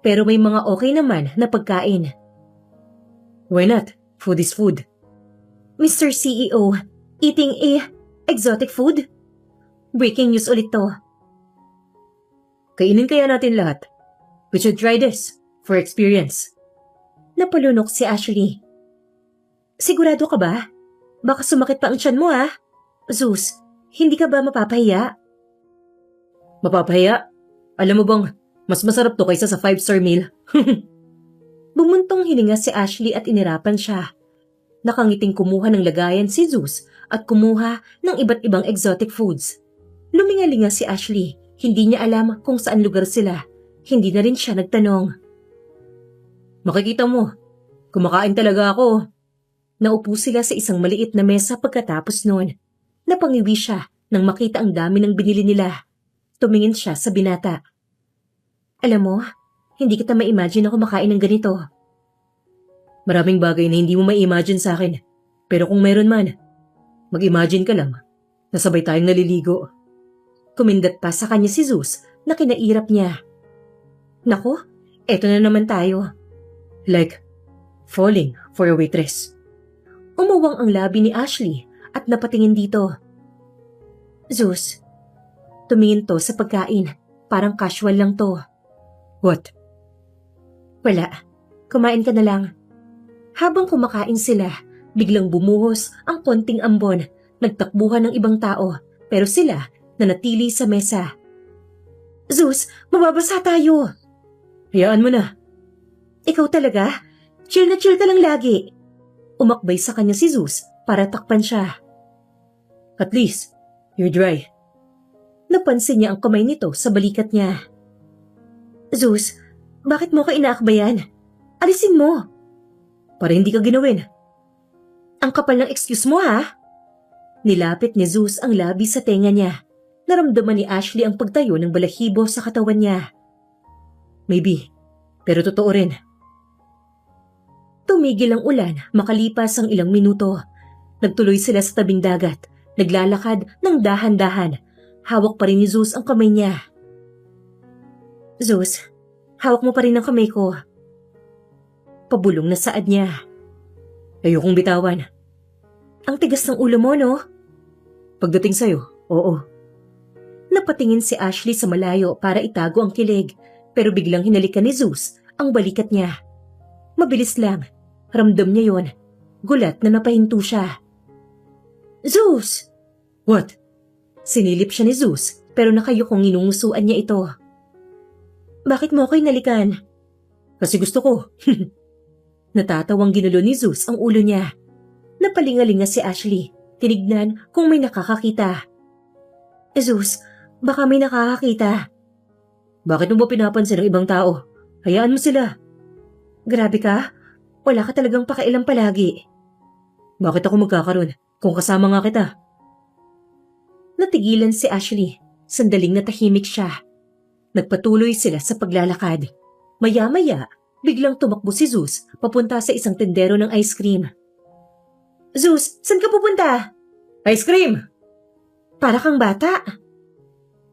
Pero may mga okay naman na pagkain. Why not? Food is food. Mr. CEO, eating exotic food? Breaking news ulit to. Kainin kaya natin lahat. We should try this for experience. Napalunok si Ashley. Sigurado ka ba? Baka sumakit pa ang tiyan mo Zeus, hindi ka ba mapapahiya? Mapapahiya? Alam mo bang, mas masarap to kaysa sa 5-star meal? Bumuntong hininga si Ashley at inirapan siya. Nakangiting kumuha ng lagayan si Zeus at kumuha ng iba't ibang exotic foods. Lumingalinga si Ashley. Hindi niya alam kung saan lugar sila. Hindi na rin siya nagtanong. Makikita mo, kumakain talaga ako. Naupo sila sa isang maliit na mesa pagkatapos noon. Napangiwi siya nang makita ang dami ng binili nila. Tumingin siya sa binata. Alam mo, hindi kita ma-imagine na kumakain ng ganito. Maraming bagay na hindi mo ma-imagine sa akin. Pero kung meron man, mag-imagine ka lang. Nasabay tayong naliligo. Kumindat pa sa kanya si Zeus na kinairap niya. Naku, eto na naman tayo. Like, falling for a waitress. Umuwang ang labi ni Ashley at napatingin dito. Zeus, tumingin to sa pagkain. Parang casual lang to. What? Wala, kumain ka na lang. Habang kumakain sila, biglang bumuhos ang konting ambon. Nagtakbuhan ng ibang tao, pero sila nanatili sa mesa. Zeus, mababasa tayo. Hayaan mo na. Ikaw talaga? Chill na chill ka lang lagi. Umakbay sa kanya si Zeus para takpan siya. At least, you're dry. Napansin niya ang kamay nito sa balikat niya. Zeus, bakit mo ka inaakbayan? Alisin mo. Para hindi ka ginawin. Ang kapal ng excuse mo ha? Nilapit ni Zeus ang labi sa tenga niya. Naramdaman ni Ashley ang pagtayo ng balahibo sa katawan niya. Maybe, pero totoo rin. Tumigil ang ulan makalipas ang ilang minuto. Nagtuloy sila sa tabing dagat. Naglalakad ng dahan-dahan. Hawak pa rin ni Zeus ang kamay niya. Zeus, hawak mo pa rin ang kamay ko. Pabulong na saad niya. Ayokong bitawan. Ang tigas ng ulo mo, no? Pagdating sa'yo, oo. Napatingin si Ashley sa malayo para itago ang kilig, pero biglang hinalikan ni Zeus ang balikat niya. Mabilis lang. Ramdam niya yon. Gulat na napahinto siya. Zeus! What? Sinilip siya ni Zeus, pero nakayukong inungusuan niya ito. Bakit mo ako hinalikan? Kasi gusto ko. Natatawang ginulo ni Zeus ang ulo niya. Napalingalinga si Ashley. Tinignan kung may nakakakita. Zeus, baka may nakakakita. Bakit mo ba pinapansin ng ibang tao? Hayaan mo sila. Grabe ka. Wala ka talagang pakailam palagi. Bakit ako magkakaroon kung kasama nga kita? Natigilan si Ashley. Sandaling natahimik siya. Nagpatuloy sila sa paglalakad. Maya-maya, biglang tumakbo si Zeus papunta sa isang tendero ng ice cream. Zeus, saan ka pupunta? Ice cream! Para kang bata.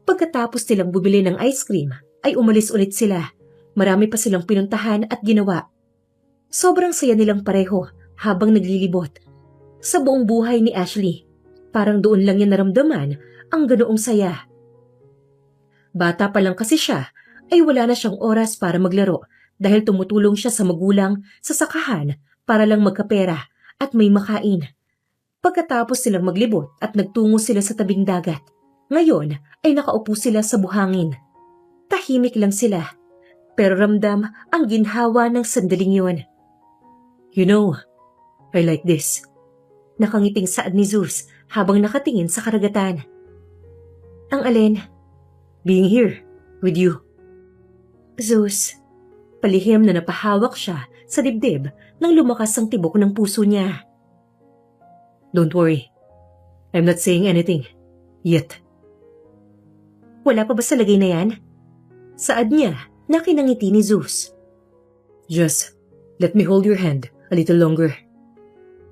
Pagkatapos nilang bumili ng ice cream, ay umalis ulit sila. Marami pa silang pinuntahan at ginawa. Sobrang saya nilang pareho habang naglilibot. Sa buong buhay ni Ashley, parang doon lang niya naramdaman ang ganoong saya. Bata pa lang kasi siya, ay wala na siyang oras para maglaro dahil tumutulong siya sa magulang sa sakahan para lang magkapera at may makain. Pagkatapos silang maglibot at nagtungo sila sa tabing dagat, ngayon ay nakaupo sila sa buhangin. Tahimik lang sila, pero ramdam ang ginhawa ng sandaling yon. You know, I like this. Nakangiting saad ni Zeus habang nakatingin sa karagatan. Ang alin? Being here, with you. Zeus, palihim na napahawak siya sa dibdib nang lumakas ang tibok ng puso niya. Don't worry. I'm not saying anything. Yet. Wala pa ba sa lagay na yan? Saad niya na kinangiti ni Zeus. Just let me hold your hand a little longer.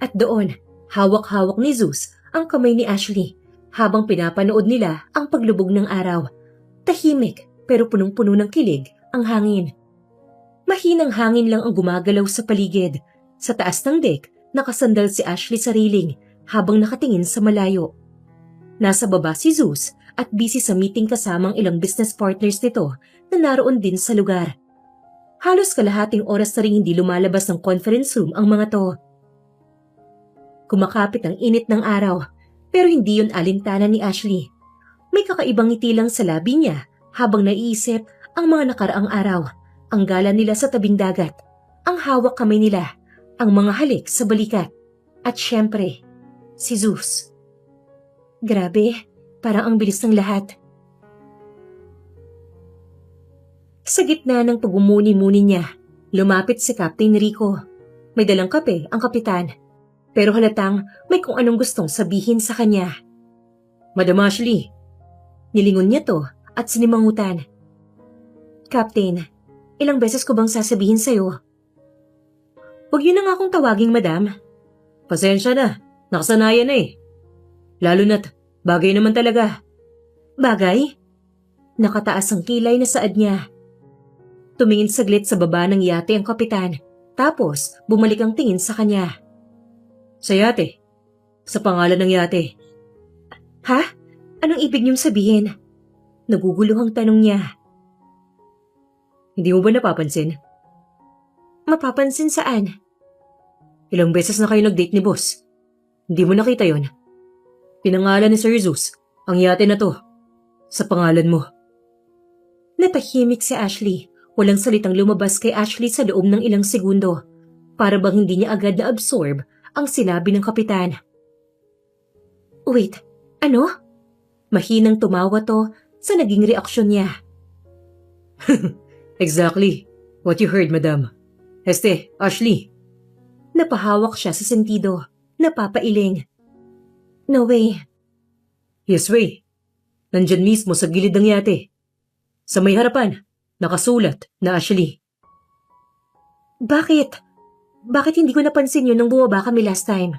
At doon, hawak-hawak ni Zeus ang kamay ni Ashley habang pinapanood nila ang paglubog ng araw. Tahimik pero punong-puno ng kilig ang hangin. Mahinang hangin lang ang gumagalaw sa paligid. Sa taas ng deck, nakasandal si Ashley sa railing habang nakatingin sa malayo. Nasa baba si Zeus at busy sa meeting kasamang ilang business partners nito na naroon din sa lugar. Halos kalahating oras na rin hindi lumalabas ng conference room ang mga to. Kumakapit ang init ng araw, pero hindi yun alintana ni Ashley. May kakaibang ngiti lang sa labi niya habang naiisip ang mga nakaraang araw, ang gala nila sa tabing dagat, ang hawak kamay nila, ang mga halik sa balikat. At syempre, si Zeus. Grabe, parang ang bilis ng lahat. Sa gitna ng pagmumuni-muni niya, lumapit si Captain Rico. May dalang kape ang kapitan, pero halatang may kung anong gustong sabihin sa kanya. Madam Ashley, nilingon niya to at sinimangutan. Captain, ilang beses ko bang sasabihin sa'yo? Huwag yun na nga akong tawaging madam. Pasensya na, nakasanayan na eh. Lalo na't bagay naman talaga. Bagay? Nakataas ang kilay na saad niya. Tumingin saglit sa baba ng yate ang kapitan, tapos bumalik ang tingin sa kanya. Sa yate? Sa pangalan ng yate. Ha? Anong ibig niyong sabihin? Naguguluhang tanong niya. Hindi mo ba napapansin? Mapapansin saan? Ilang beses na kayo nag-date ni boss. Hindi mo nakita yon. Pinangalan ni Sir Zeus ang yate na to. Sa pangalan mo. Natahimik si Ashley. Walang salitang lumabas kay Ashley sa loob ng ilang segundo. Para bang hindi niya agad na-absorb ang sinabi ng kapitan. Wait, ano? Mahinang tumawa to sa naging reaksyon niya. Exactly what you heard, madam. Ashley. Napahawak siya sa sentido, napapailing. No way. Yes way. Nandyan mismo sa gilid ng yate. Sa may harapan, nakasulat na Ashley. Bakit? Bakit hindi ko napansin yun nung bumaba kami last time?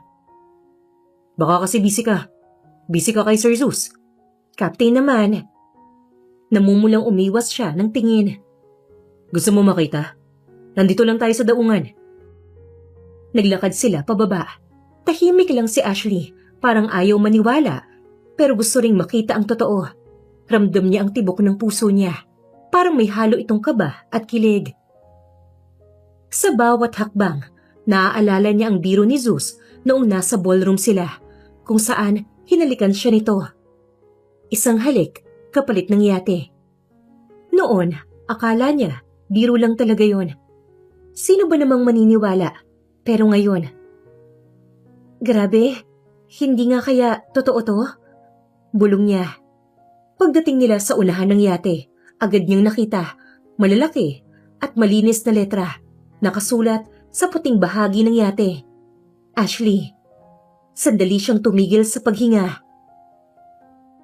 Baka kasi busy ka. Busy ka kay Sir Zeus. Captain naman. Namumulang umiwas siya ng tingin. Gusto mo makita? Nandito lang tayo sa daungan. Naglakad sila pababa. Tahimik lang si Ashley, parang ayaw maniwala, pero gusto ring makita ang totoo. Ramdam niya ang tibok ng puso niya. Parang may halo itong kaba at kilig. Sa bawat hakbang, naaalala niya ang biro ni Zeus noong nasa ballroom sila, kung saan hinalikan siya nito. Isang halik, kapalit ng yate. Noon, akala niya, biro lang talaga yon. Sino ba namang maniniwala? Pero ngayon, grabe, hindi nga kaya totoo to? Bulong niya. Pagdating nila sa unahan ng yate, agad niyang nakita, malalaki at malinis na letra, nakasulat sa puting bahagi ng yate. Ashley. Sandali siyang tumigil sa paghinga.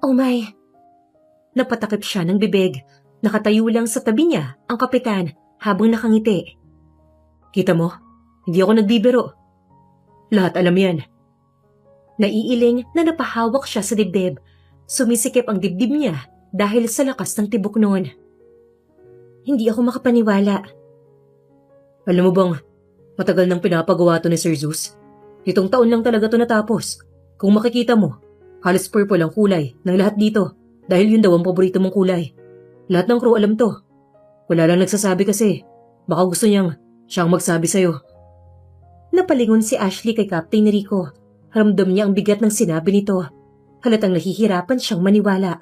Oh my. Napatakip siya ng bibig. Nakatayo lang sa tabi niya ang kapitan habang nakangiti. Kita mo? Hindi ako nagbibiro. Lahat alam yan. Naiiling na napahawak siya sa dibdib. Sumisikip ang dibdib niya dahil sa lakas ng tibok noon. Hindi ako makapaniwala. Alam mo bang, matagal nang pinapagawa to ni Sir Zeus? Itong taon lang talaga to natapos. Kung makikita mo, halos purple ang kulay ng lahat dito dahil yun daw ang paborito mong kulay. Lahat ng crew alam to. Wala lang nagsasabi kasi. Baka gusto niyang siyang magsabi sa'yo. Napalingon si Ashley kay Captain Rico. Ramdam niya ang bigat ng sinabi nito. Halatang nahihirapan siyang maniwala.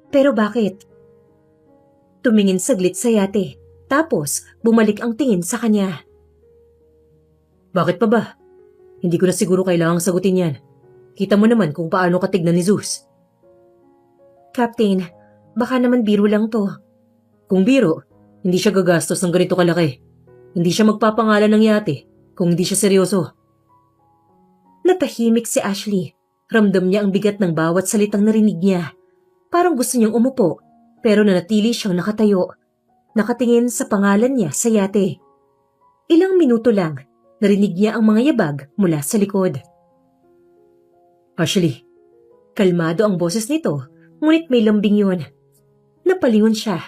Pero bakit? Tumingin saglit sa yate, tapos bumalik ang tingin sa kanya. Bakit pa ba? Hindi ko na siguro kailangang sagutin yan. Kita mo naman kung paano katignan ni Zeus. Captain, baka naman biro lang to. Kung biro, hindi siya gagastos ng ganito kalaki. Hindi siya magpapangalan ng yate kung hindi siya seryoso. Natahimik si Ashley. Ramdam niya ang bigat ng bawat salitang narinig niya. Parang gusto niyang umupo, pero nanatili siyang nakatayo. Nakatingin sa pangalan niya sa yate. Ilang minuto lang, narinig niya ang mga yabag mula sa likod. Ashley. Kalmado ang boses nito, ngunit may lambing yun. Napalingon siya.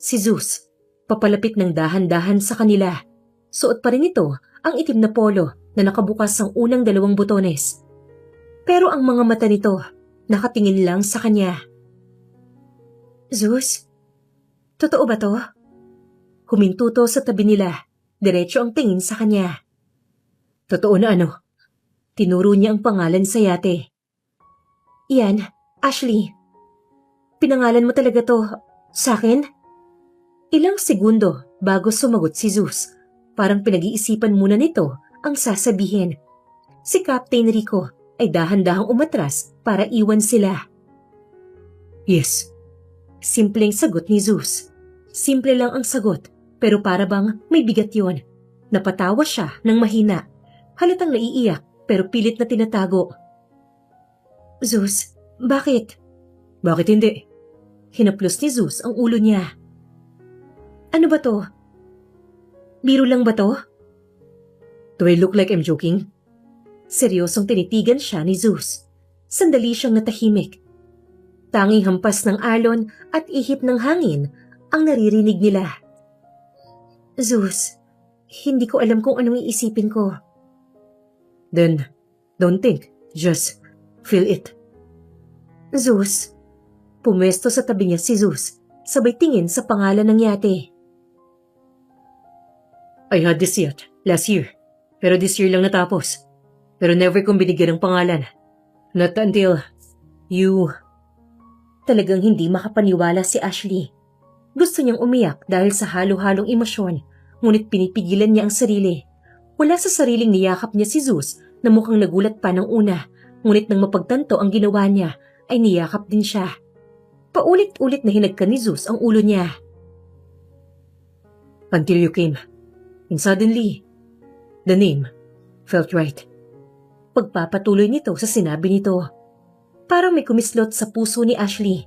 Si Zeus, papalapit ng dahan-dahan sa kanila. Suot pa rin ito ang itim na polo na nakabukas ang unang 2 butones. Pero ang mga mata nito, nakatingin lang sa kanya. Zeus, totoo ba to? Huminto to sa tabi nila, diretso ang tingin sa kanya. Totoo na ano? Tinuro niya ang pangalan sa yate. Yan, Ashley. Pinangalan mo talaga to sa akin? Ilang segundo bago sumagot si Zeus. Parang pinag-iisipan muna nito ang sasabihin. Si Captain Rico ay dahan-dahang umatras para iwan sila. Yes. Simpleng sagot ni Zeus. Simple lang ang sagot, pero para bang may bigat yon. Napatawa siya ng mahina. Halatang naiiyak, pero pilit na tinatago. Zeus, bakit? Bakit hindi? Hinaplos ni Zeus ang ulo niya. Ano ba to? Biro lang ba to? Do I look like I'm joking? Seryosong tinitigan siya ni Zeus. Sandali siyang natahimik. Tanging hampas ng alon at ihip ng hangin ang naririnig nila. Zeus, hindi ko alam kung anong iisipin ko. Then, don't think. Just feel it. Zeus. Pumwesto sa tabi niya si Zeus, sabay tingin sa pangalan ng yate. I had this yacht last year, pero this year lang natapos. Pero never kong binigyan ng pangalan. Not until you... Talagang hindi makapaniwala si Ashley. Gusto niyang umiyak dahil sa halo-halong emosyon, ngunit pinipigilan niya ang sarili. Wala sa sariling niyakap niya si Zeus na mukhang nagulat pa ng una, ngunit nang mapagtanto ang ginawa niya, ay niyakap din siya. Paulit-ulit na hinagkan ni Zeus ang ulo niya. Until you came. And suddenly, the name felt right. Pagpapatuloy nito sa sinabi nito. Parang may kumislot sa puso ni Ashley.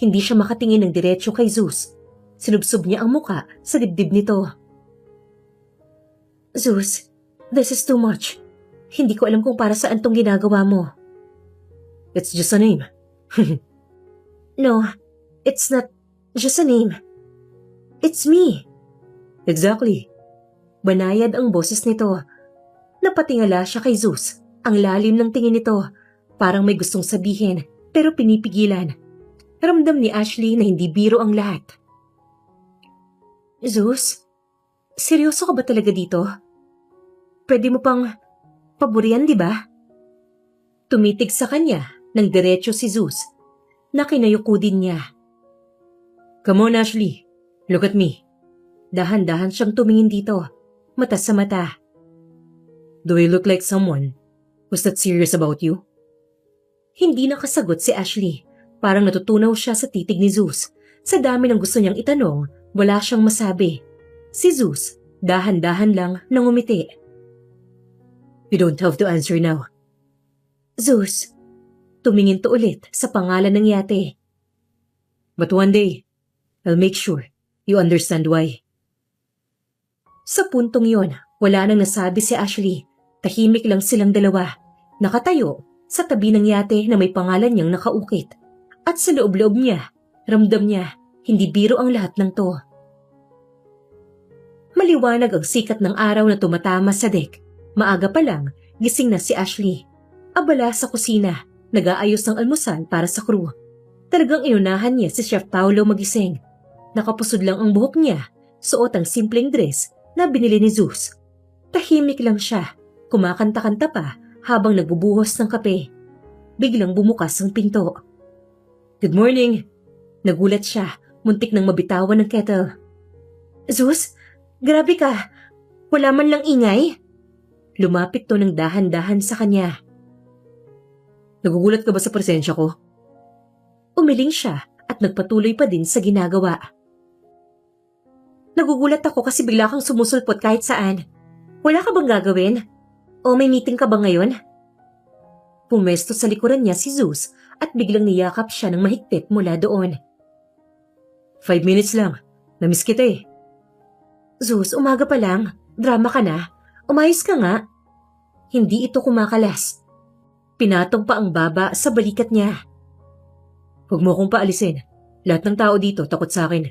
Hindi siya makatingin ng diretsyo kay Zeus. Sinubsob niya ang muka sa dibdib nito. Zeus, this is too much. Hindi ko alam kung para saan tong ginagawa mo. It's just a name. No, it's not just a name. It's me. Exactly. Banayad ang boses nito. Napatingala siya kay Zeus. Ang lalim ng tingin nito. Parang may gustong sabihin, pero pinipigilan. Ramdam ni Ashley na hindi biro ang lahat. Zeus, seryoso ka ba talaga dito? Pwede mo pang paburian, di ba? Tumitig sa kanya ng diretsyo si Zeus. Nakinayuko din niya. Come on, Ashley. Look at me. Dahan-dahan siyang tumingin dito, mata sa mata. Do I look like someone who's not serious about you? Hindi nakasagot si Ashley. Parang natutunaw siya sa titig ni Zeus. Sa dami ng gusto niyang itanong, wala siyang masabi. Si Zeus, dahan-dahan lang nangumiti. You don't have to answer now. Zeus, tumingin to ulit sa pangalan ng yate. But one day, I'll make sure you understand why. Sa puntong yon, wala nang nasabi si Ashley. Tahimik lang silang dalawa. Nakatayo sa tabi ng yate na may pangalan niyang nakaukit. At sa loob-loob niya, ramdam niya, hindi biro ang lahat ng to. Maliwanag ang sikat ng araw na tumatama sa deck. Maaga pa lang, gising na si Ashley. Abala sa kusina, nag-aayos ng almusal para sa crew. Talagang inunahan niya si Chef Paolo magising. Nakapusod lang ang buhok niya, suot ang simpleng dress na binili ni Zeus. Tahimik lang siya, kumakanta-kanta pa habang nagbubuhos ng kape. Biglang bumukas ang pinto. Good morning! Nagulat siya, muntik nang mabitawan ng kettle. Zeus, grabe ka! Wala man lang ingay? Lumapit to ng dahan-dahan sa kanya. Nagugulat ka ba sa presensya ko? Umiling siya at nagpatuloy pa din sa ginagawa. Nagugulat ako kasi bigla kang sumusulpot kahit saan. Wala ka bang gagawin? O may meeting ka ba ngayon? Pumesto sa likuran niya si Zeus at biglang niyakap siya ng mahigpit mula doon. 5 minutes lang. Namiss kita eh. Zeus, umaga pa lang. Drama ka na. Umayos ka nga. Hindi ito kumakalas. Pinatong pa ang baba sa balikat niya. Huwag mo akong paalisin. Lahat ng tao dito takot sa akin.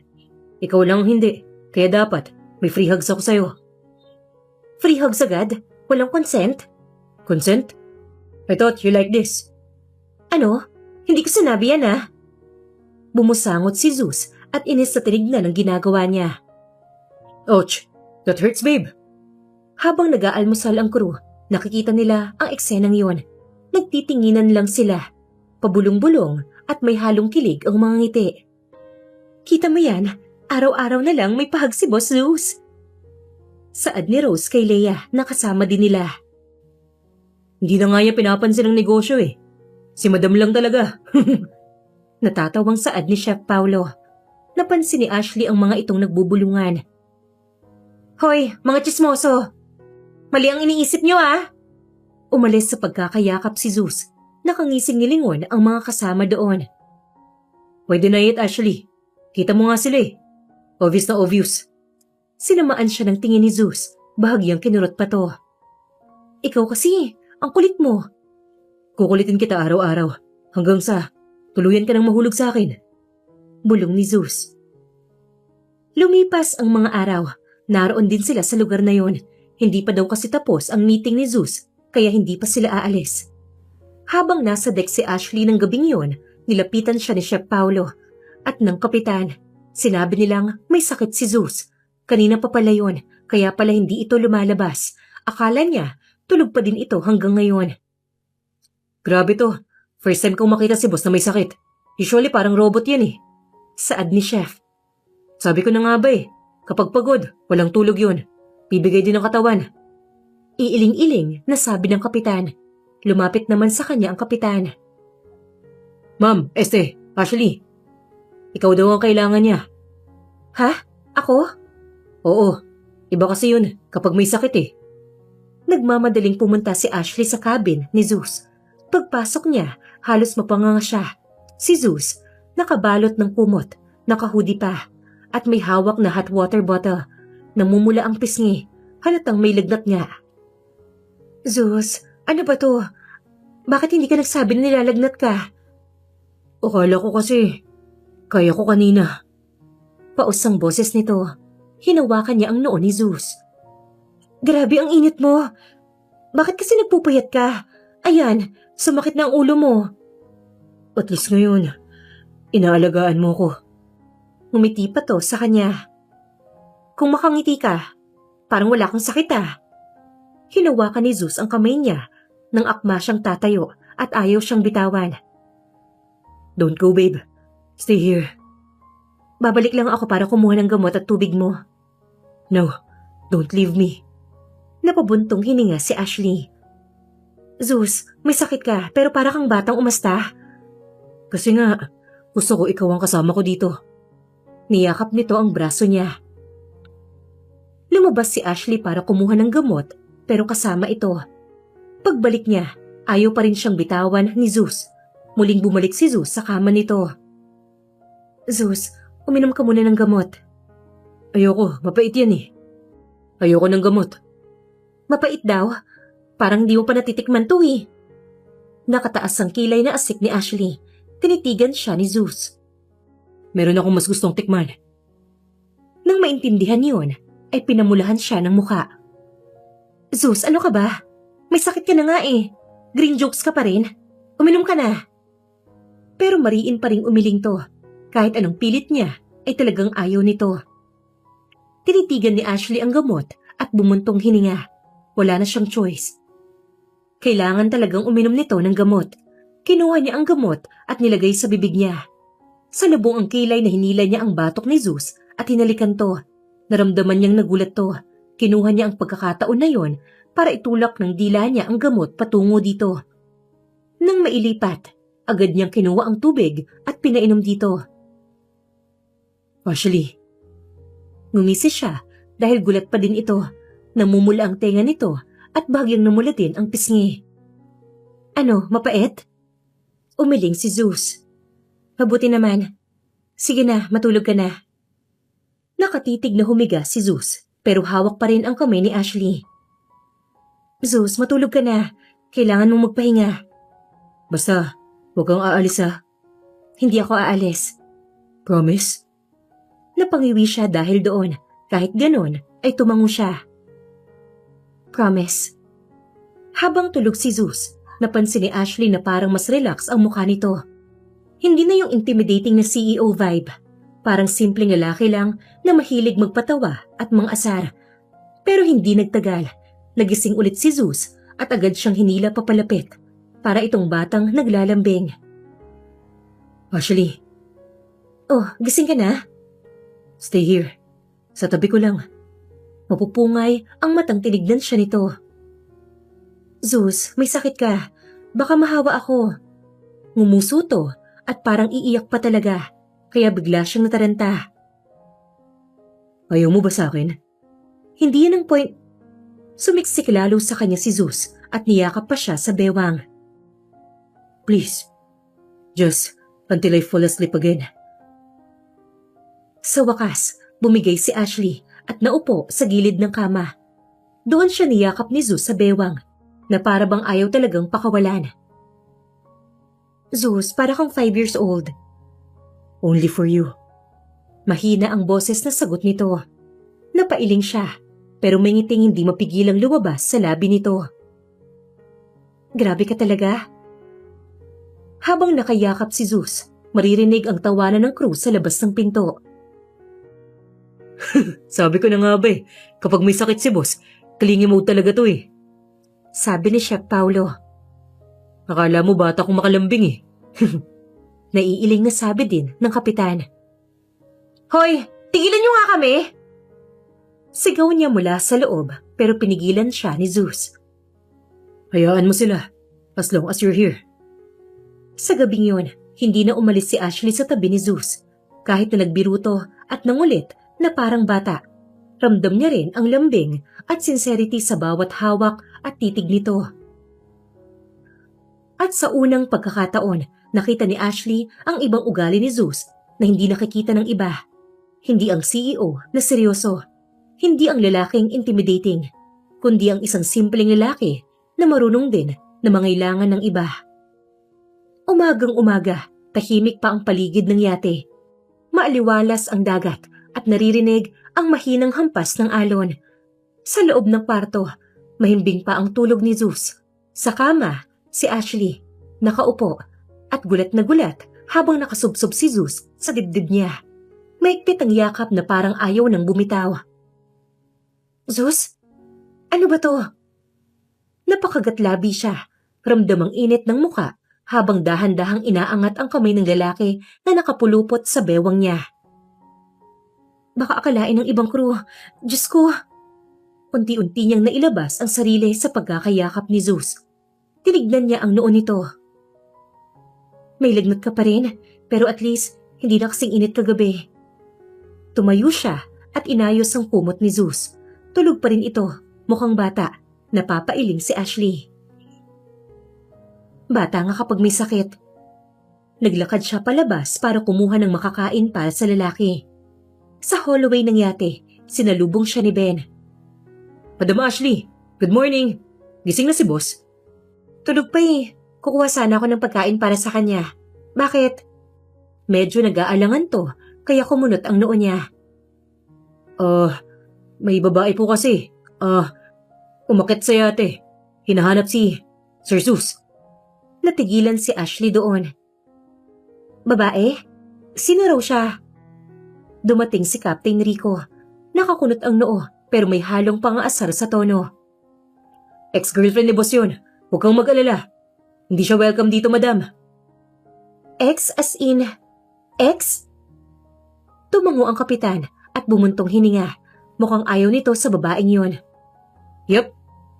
Ikaw lang hindi. Kaya dapat may free hugs ako sa'yo. Free hugs agad? Walang consent? Consent? I thought you like this. Ano? Hindi ko sinabi yan ah. Bumusangot si Zeus at inis na tinignan ang ginagawa niya. Ouch! That hurts, babe. Habang nag-aalmusal ang crew, nakikita nila ang eksenang yon. Nagtitinginan lang sila. Pabulong-bulong at may halong kilig ang mga ngiti. Kita mo yan, araw-araw na lang may pahag si Boss Zeus. Saad ni Rose kay Leia na kasama din nila. Hindi na nga niya pinapansin ang negosyo eh. Si Madam lang talaga. Natatawang saad ni Chef Paulo. Napansin ni Ashley ang mga itong nagbubulungan. Hoy, mga tsismoso! Mali ang iniisip nyo ah! Umalis sa pagkakayakap si Zeus. Nakangising nilingon ang mga kasama doon. Pwede na it, Ashley. Kita mo nga sila eh. Obvious na obvious. Sinamaan siya ng tingin ni Zeus. Bahagyang kinurot pa to. Ikaw kasi, ang kulit mo. Kukulitin kita araw-araw. Hanggang sa tuluyan ka nang mahulog sa akin. Bulong ni Zeus. Lumipas ang mga araw. Naroon din sila sa lugar na yon. Hindi pa daw kasi tapos ang meeting ni Zeus, kaya hindi pa sila aalis. Habang nasa deck si Ashley ng gabing yon, nilapitan siya ni Chef Paulo at ng kapitan. Sinabi nilang may sakit si Zeus. Kanina pa pala yon, kaya pala hindi ito lumalabas. Akala niya, tulog pa din ito hanggang ngayon. Grabe to. First time kong makita si boss na may sakit. Usually parang robot yan eh. Saad ni Chef. Sabi ko na nga ba eh, kapag pagod, walang tulog yun. Bibigay din ng katawan. Iiling-iling na sabi ng kapitan. Lumapit naman sa kanya ang kapitan. Ma'am, Ashley. Ikaw daw ang kailangan niya. Ha? Ako? Oo. Iba kasi yun kapag may sakit eh. Nagmamadaling pumunta si Ashley sa cabin ni Zeus. Pagpasok niya, halos mapanganga siya. Si Zeus, nakabalot ng kumot, nakahudi pa, at may hawak na hot water bottle. Namumula ang pisngi, halatang may lagnat nga. Zeus, ano ba to? Bakit hindi ka nagsabi na nilalagnat ka? Akala ko kasi, kaya ko kanina. Pausang boses nito. Hinawakan niya ang noo ni Zeus. Grabe ang init mo. Bakit kasi nagpupuyat ka? Ayan, sumakit na ang ulo mo. At least ngayon, inaalagaan mo ko. Ngumiti pa to sa kanya. Kung makangiti ka, parang wala kang sakit ah. Hinawakan ni Zeus ang kamay niya nang akma siyang tatayo at ayaw siyang bitawan. Don't go, babe. Stay here. Babalik lang ako para kumuha ng gamot at tubig mo. No, don't leave me. Napabuntong hininga si Ashley. Zeus, may sakit ka pero para kang batang umasta. Kasi nga, gusto ko ikaw ang kasama ko dito. Niyakap nito ang braso niya. Lumabas si Ashley para kumuha ng gamot pero kasama ito. Pagbalik niya, ayaw pa rin siyang bitawan ni Zeus. Muling bumalik si Zeus sa kama nito. Zeus, uminom ka muna ng gamot. Ayoko, mapait yan eh. Ayoko ng gamot. Mapait daw? Parang di mo pa natitikman to eh. Nakataas ang kilay na asik ni Ashley. Tinitigan siya ni Zeus. Meron akong mas gustong tikman. Nang maintindihan yon, ay pinamulahan siya ng muka. Zeus, ano ka ba? May sakit ka na nga eh. Green jokes ka pa rin. Uminom ka na. Pero mariin pa ring umiling to. Kahit anong pilit niya, ay talagang ayaw nito. Tinitigan ni Ashley ang gamot at bumuntong hininga. Wala na siyang choice. Kailangan talagang uminom nito ng gamot. Kinuha niya ang gamot at nilagay sa bibig niya. Salubong ang kilay na hinila niya ang batok ni Zeus at hinalikan to. Naramdaman niyang nagulat to. Kinuha niya ang pagkakataon na yon para itulak ng dila niya ang gamot patungo dito. Nang mailipat, agad niyang kinuha ang tubig at pinainom dito. Ashley. Ngumisi siya dahil gulat pa din ito. Namumula ang tenga nito at bahagyang namula din ang pisngi. Ano, mapait? Umiling si Zeus. Mabuti naman. Sige na, matulog ka na. Nakatitig na humiga si Zeus pero hawak pa rin ang kamay ni Ashley. Zeus, matulog ka na. Kailangan mong magpahinga. Basta, huwag kang aalis ha. Hindi ako aalis. Promise? Napangiwi siya dahil doon. Kahit ganon, ay tumango siya. Promise. Habang tulog si Zeus, napansin ni Ashley na parang mas relax ang mukha nito. Hindi na yung intimidating na CEO vibe. Parang simpleng lalaki lang na mahilig magpatawa at mang-asar. Pero hindi nagtagal. Nagising ulit si Zeus at agad siyang hinila papalapit para itong batang naglalambing. Ashley. Oh, gising ka na? Stay here. Sa tabi ko lang. Mapupungay ang matang tinignan siya nito. Zeus, may sakit ka. Baka mahawa ako. Ngumuso to at parang iiyak pa talaga, kaya bigla siyang nataranta. Ayaw mo ba sa akin? Hindi yan ang point. Sumiksik lalo sa kanya si Zeus at niyakap pa siya sa bewang. Please. Just until I fall asleep again. Sa wakas, bumigay si Ashley at naupo sa gilid ng kama. Doon siya niyakap ni Zeus sa bewang na para bang ayaw talagang pakawalan. Zeus, para kang 5 years old. Only for you. Mahina ang boses na sagot nito. Napailing siya, pero may ngiting hindi mapigilang lumabas sa labi nito. Grabe ka talaga. Habang nakayakap si Zeus, maririnig ang tawanan ng crew sa labas ng pinto. Sabi ko na nga ba kapag may sakit si boss, clingy mode talaga to Sabi ni Chef Paulo. Akala mo bata kong makalambing Naiiling na sabi din ng kapitan. Hoy, tigilan niyo nga kami! Sigaw niya mula sa loob pero pinigilan siya ni Zeus. Hayaan mo sila, as long as you're here. Sa gabing yun, hindi na umalis si Ashley sa tabi ni Zeus. Kahit na nagbiruto at nangulit na parang bata. Ramdam niya rin ang lambing at sincerity sa bawat hawak at titig nito. At sa unang pagkakataon, nakita ni Ashley ang ibang ugali ni Zeus na hindi nakikita ng iba. Hindi ang CEO na seryoso. Hindi ang lalaking intimidating. Kundi ang isang simpleng lalaki na marunong din na mangailangan ng iba. Umagang umaga, tahimik pa ang paligid ng yate. Maaliwalas ang dagat at naririnig ang mahinang hampas ng alon. Sa loob ng kwarto, mahimbing pa ang tulog ni Zeus. Sa kama, si Ashley, nakaupo at gulat na gulat habang nakasubsob si Zeus sa dibdib niya. Maigpit ang yakap na parang ayaw nang bumitaw. Zeus? Ano ba to? Napakagatlabi siya. Ramdam ang init ng muka habang dahan-dahang inaangat ang kamay ng lalaki na nakapulupot sa bewang niya. Baka akalain ng ibang crew. Diyos ko! Unti-unti niyang nailabas ang sarili sa pagkakayakap ni Zeus. Tinignan niya ang noo nito. May lagnat ka pa rin, pero at least hindi na kasing init kagabi. Tumayo siya at inayos ang kumot ni Zeus. Tulog pa rin ito, mukhang bata. Napapailing si Ashley. Bata nga kapag may sakit. Naglakad siya palabas para kumuha ng makakain para sa lalaki. Sa hallway ng yate, sinalubong siya ni Ben. Madam Ashley, good morning. Gising na si boss? Tulog pa Kukuha sana ako ng pagkain para sa kanya. Bakit? Medyo nag-aalangan to, kaya kumunot ang noo niya. May babae po kasi. Umakit sa yate. Hinahanap si Sir Zeus. Natigilan si Ashley doon. Babae? Sino raw siya? Dumating si Captain Rico. Nakakunot ang noo pero may halong pang-aasar sa tono. Ex-girlfriend ni boss yun. Huwag kang mag-alala. Hindi siya welcome dito, madam. Ex as in ex? Tumango ang kapitan at bumuntong hininga. Mukhang ayaw nito sa babaeng yun. Yep.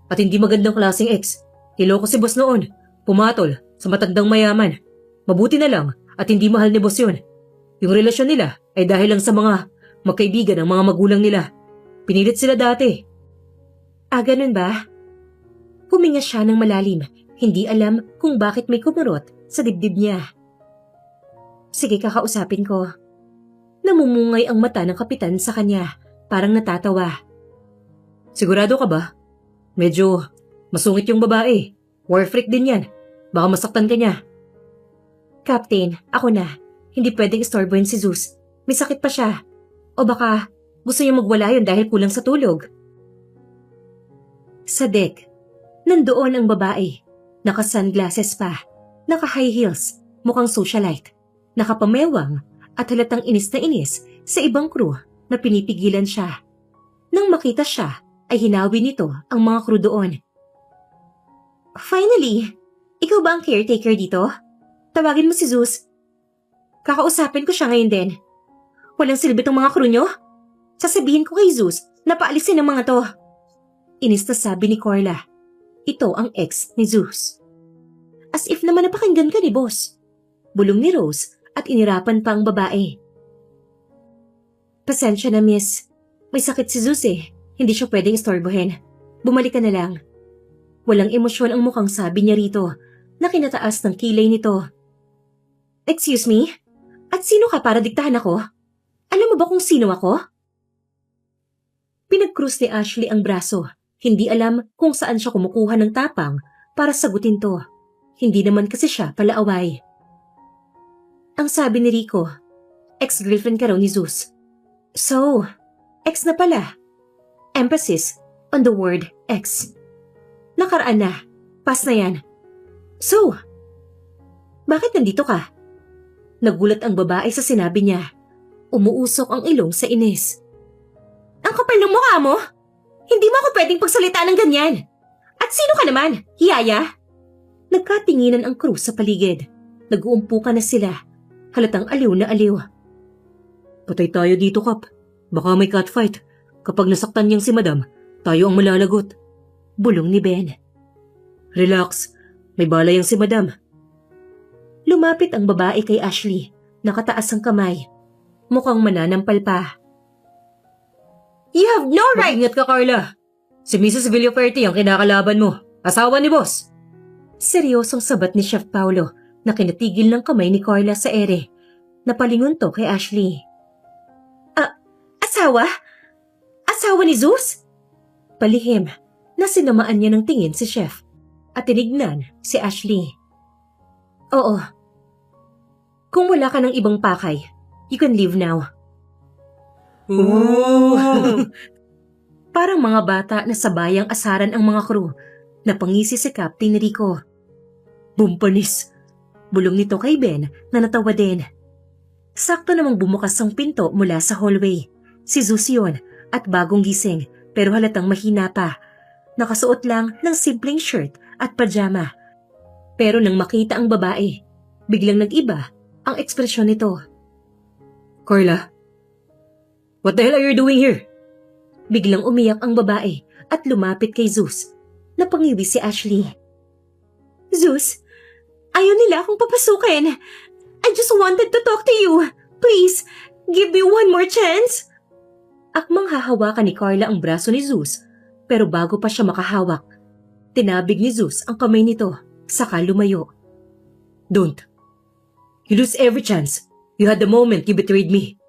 At hindi magandang klaseng ex. Niloko si boss noon. Pumatol sa matandang mayaman. Mabuti na lang at hindi mahal ni boss yun. Yung relasyon nila ay dahil lang sa mga magkaibigan ng mga magulang nila. Pinilit sila dati. Ganun ba? Huminga siya ng malalim. Hindi alam kung bakit may kumurot sa dibdib niya. Sige, kakausapin ko. Namumungay ang mata ng kapitan sa kanya. Parang natatawa. Sigurado ka ba? Medyo masungit yung babae. War freak din yan. Baka masaktan ka niya. Captain, ako na. Hindi pwedeng istorbohin si Zeus. May sakit pa siya. O baka gusto niya magwala yun dahil kulang sa tulog. Sa deck, nandoon ang babae. Naka-sunglasses pa. Naka-high heels. Mukhang socialite. Nakapamewang at halatang inis na inis sa ibang crew na pinipigilan siya. Nang makita siya, ay hinawi nito ang mga crew doon. Finally, ikaw ba ang caretaker dito? Tawagin mo si Zeus. Kakausapin ko siya ngayon din. Walang silbi tong mga crew nyo? Sasabihin ko kay Zeus na paalisin ang mga to. Inis na sabi ni Corla. ito ang ex ni Zeus. As if naman napakinggan ka ni boss. Bulong ni Rose at inirapan pa ang babae. Pasensya na miss. May sakit si Zeus eh. Hindi siya pwedeng istorbohin. Bumalik ka na lang. Walang emosyon ang mukhang sabi niya rito na kinataas ng kilay nito. Excuse me? At sino ka para diktahan ako? Alam mo ba kung sino ako? Pinag-cruise ni Ashley ang braso. Hindi alam kung saan siya kumukuha ng tapang para sagutin to. Hindi naman kasi siya palaaway. Ang sabi ni Rico, ex-girlfriend ka raw ni Zeus. So, ex na pala. Emphasis on the word ex. Nakaraan na. Pass na yan. So, bakit nandito ka? Nagulat ang babae sa sinabi niya. Umuusok ang ilong sa inis. Ang kapal ng mukha mo! Hindi mo ako pwedeng pagsalita ng ganyan. At sino ka naman? Hiyaya? Nagkatinginan ang crew sa paligid. Nag-uumpukan na sila. Halatang aliw na aliw. Patay tayo dito, Kap. Baka may catfight. Kapag nasaktan niyang si Madam, tayo ang malalagot. Bulong ni Ben. Relax. May balay ang si Madam. Lumapit ang babae kay Ashley. Nakataas ang kamay. Mukhang mananampal pa. You have no right! Mag-ingat ka, Carla. Si Mrs. Villaferte ang kinakalaban mo. Asawa ni boss. Seryosong sabat ni Chef Paulo na kinatigil ng kamay ni Carla sa ere. Napalingon to kay Ashley. Asawa? Asawa ni Zeus? Palihim na sinamaan niya ng tingin si Chef at tinignan si Ashley. Oo. Kung wala ka ng ibang pakay, you can leave now. Ooh. Parang mga bata na sabayang asaran ang mga crew. Napangisi si Captain Rico. Bumpanis. Bulong nito kay Ben na natawa din. Sakto namang bumukas ang pinto mula sa hallway. Si Zeus yun at bagong gising pero halatang mahina pa. Nakasuot lang ng simpleng shirt at pajama. Pero nang makita ang babae, biglang nag-iba ang ekspresyon nito. Carla, what the hell are you doing here? Biglang umiyak ang babae at lumapit kay Zeus. Napangiwi si Ashley. Zeus, ayaw nila akong papasukin. I just wanted to talk to you. Please, give me one more chance. Akmang hahawakan ni Carla ang braso ni Zeus, pero bago pa siya makahawak, tinabig ni Zeus ang kamay nito, saka lumayo. Don't. You lose every chance. You had the moment you betrayed me.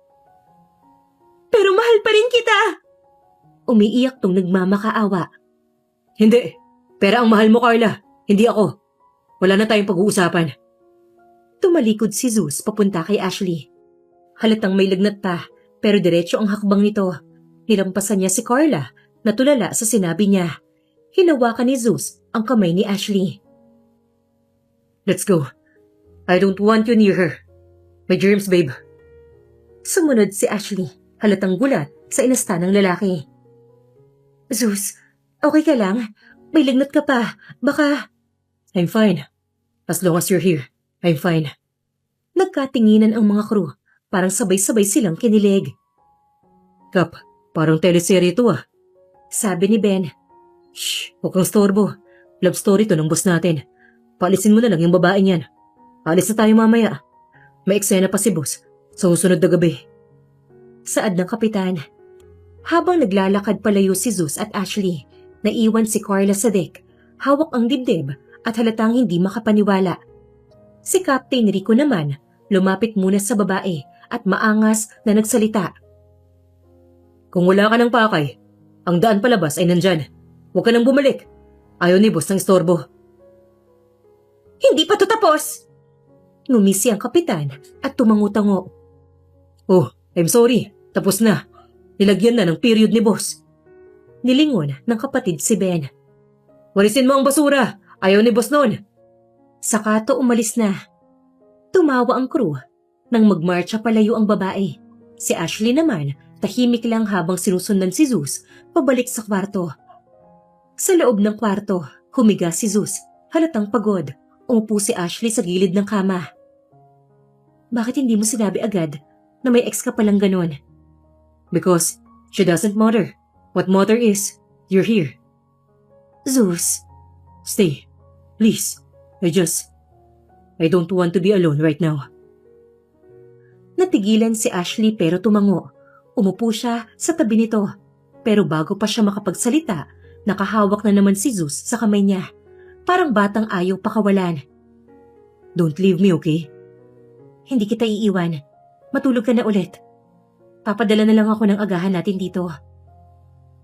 Pero mahal pa rin kita! Umiiyak tong nagmamakaawa. Hindi. Pera ang mahal mo, Carla. Hindi ako. Wala na tayong pag-uusapan. Tumalikod si Zeus papunta kay Ashley. Halatang may lagnat pa, pero diretso ang hakbang nito. Nilampasan niya si Carla, natulala sa sinabi niya. Hinawakan ni Zeus ang kamay ni Ashley. Let's go. I don't want you near her. May germs, babe. Sumunod si Ashley, halatang gulat sa inasta ng lalaki. Zeus, okay ka lang? May lagnat ka pa. Baka... I'm fine. As long as you're here, I'm fine. Nagkatinginan ang mga crew. Parang sabay-sabay silang kinilig. Kap, parang teleserye ito ah. Sabi ni Ben. Shh, huwag kang storbo. Love story to ng boss natin. Paalisin mo na lang yung babae niyan. Alis na tayo mamaya. May eksena pa si boss sa susunod na gabi. Saad ng kapitan. Habang naglalakad palayo si Zeus at Ashley, naiwan si Carla sa deck. Hawak ang dibdib at halatang hindi makapaniwala. Si Captain Rico naman, lumapit muna sa babae at maangas na nagsalita. Kung wala ka ng pakay, ang daan palabas ay nandyan. Huwag ka nang bumalik. Ayaw ni boss ng istorbo. Hindi pa to tapos! Ngumisi ang kapitan at tumangutango. Oh, I'm sorry. Tapos na. Nilagyan na ng period ni boss. Nilingon ng kapatid si Ben. Walisin mo ang basura. Ayaw ni boss noon. Saka to umalis na. Tumawa ang crew nang magmarcha palayo ang babae. Si Ashley naman, tahimik lang habang sinusundan si Zeus pabalik sa kwarto. Sa loob ng kwarto, humiga si Zeus. Halatang pagod. Umupo si Ashley sa gilid ng kama. Bakit hindi mo sinabi agad na may ex ka palang ganon? Because she doesn't matter. What matter is, you're here. Zeus, Stay. Please. I don't want to be alone right now. Natigilan si Ashley pero tumango. Umupo siya sa tabi nito. Pero bago pa siya makapagsalita, nakahawak na naman si Zeus sa kamay niya. Parang batang ayaw pakawalan. Don't leave me, okay? Hindi kita iiwan. Matulog ka na ulit. Papadala na lang ako ng agahan natin dito.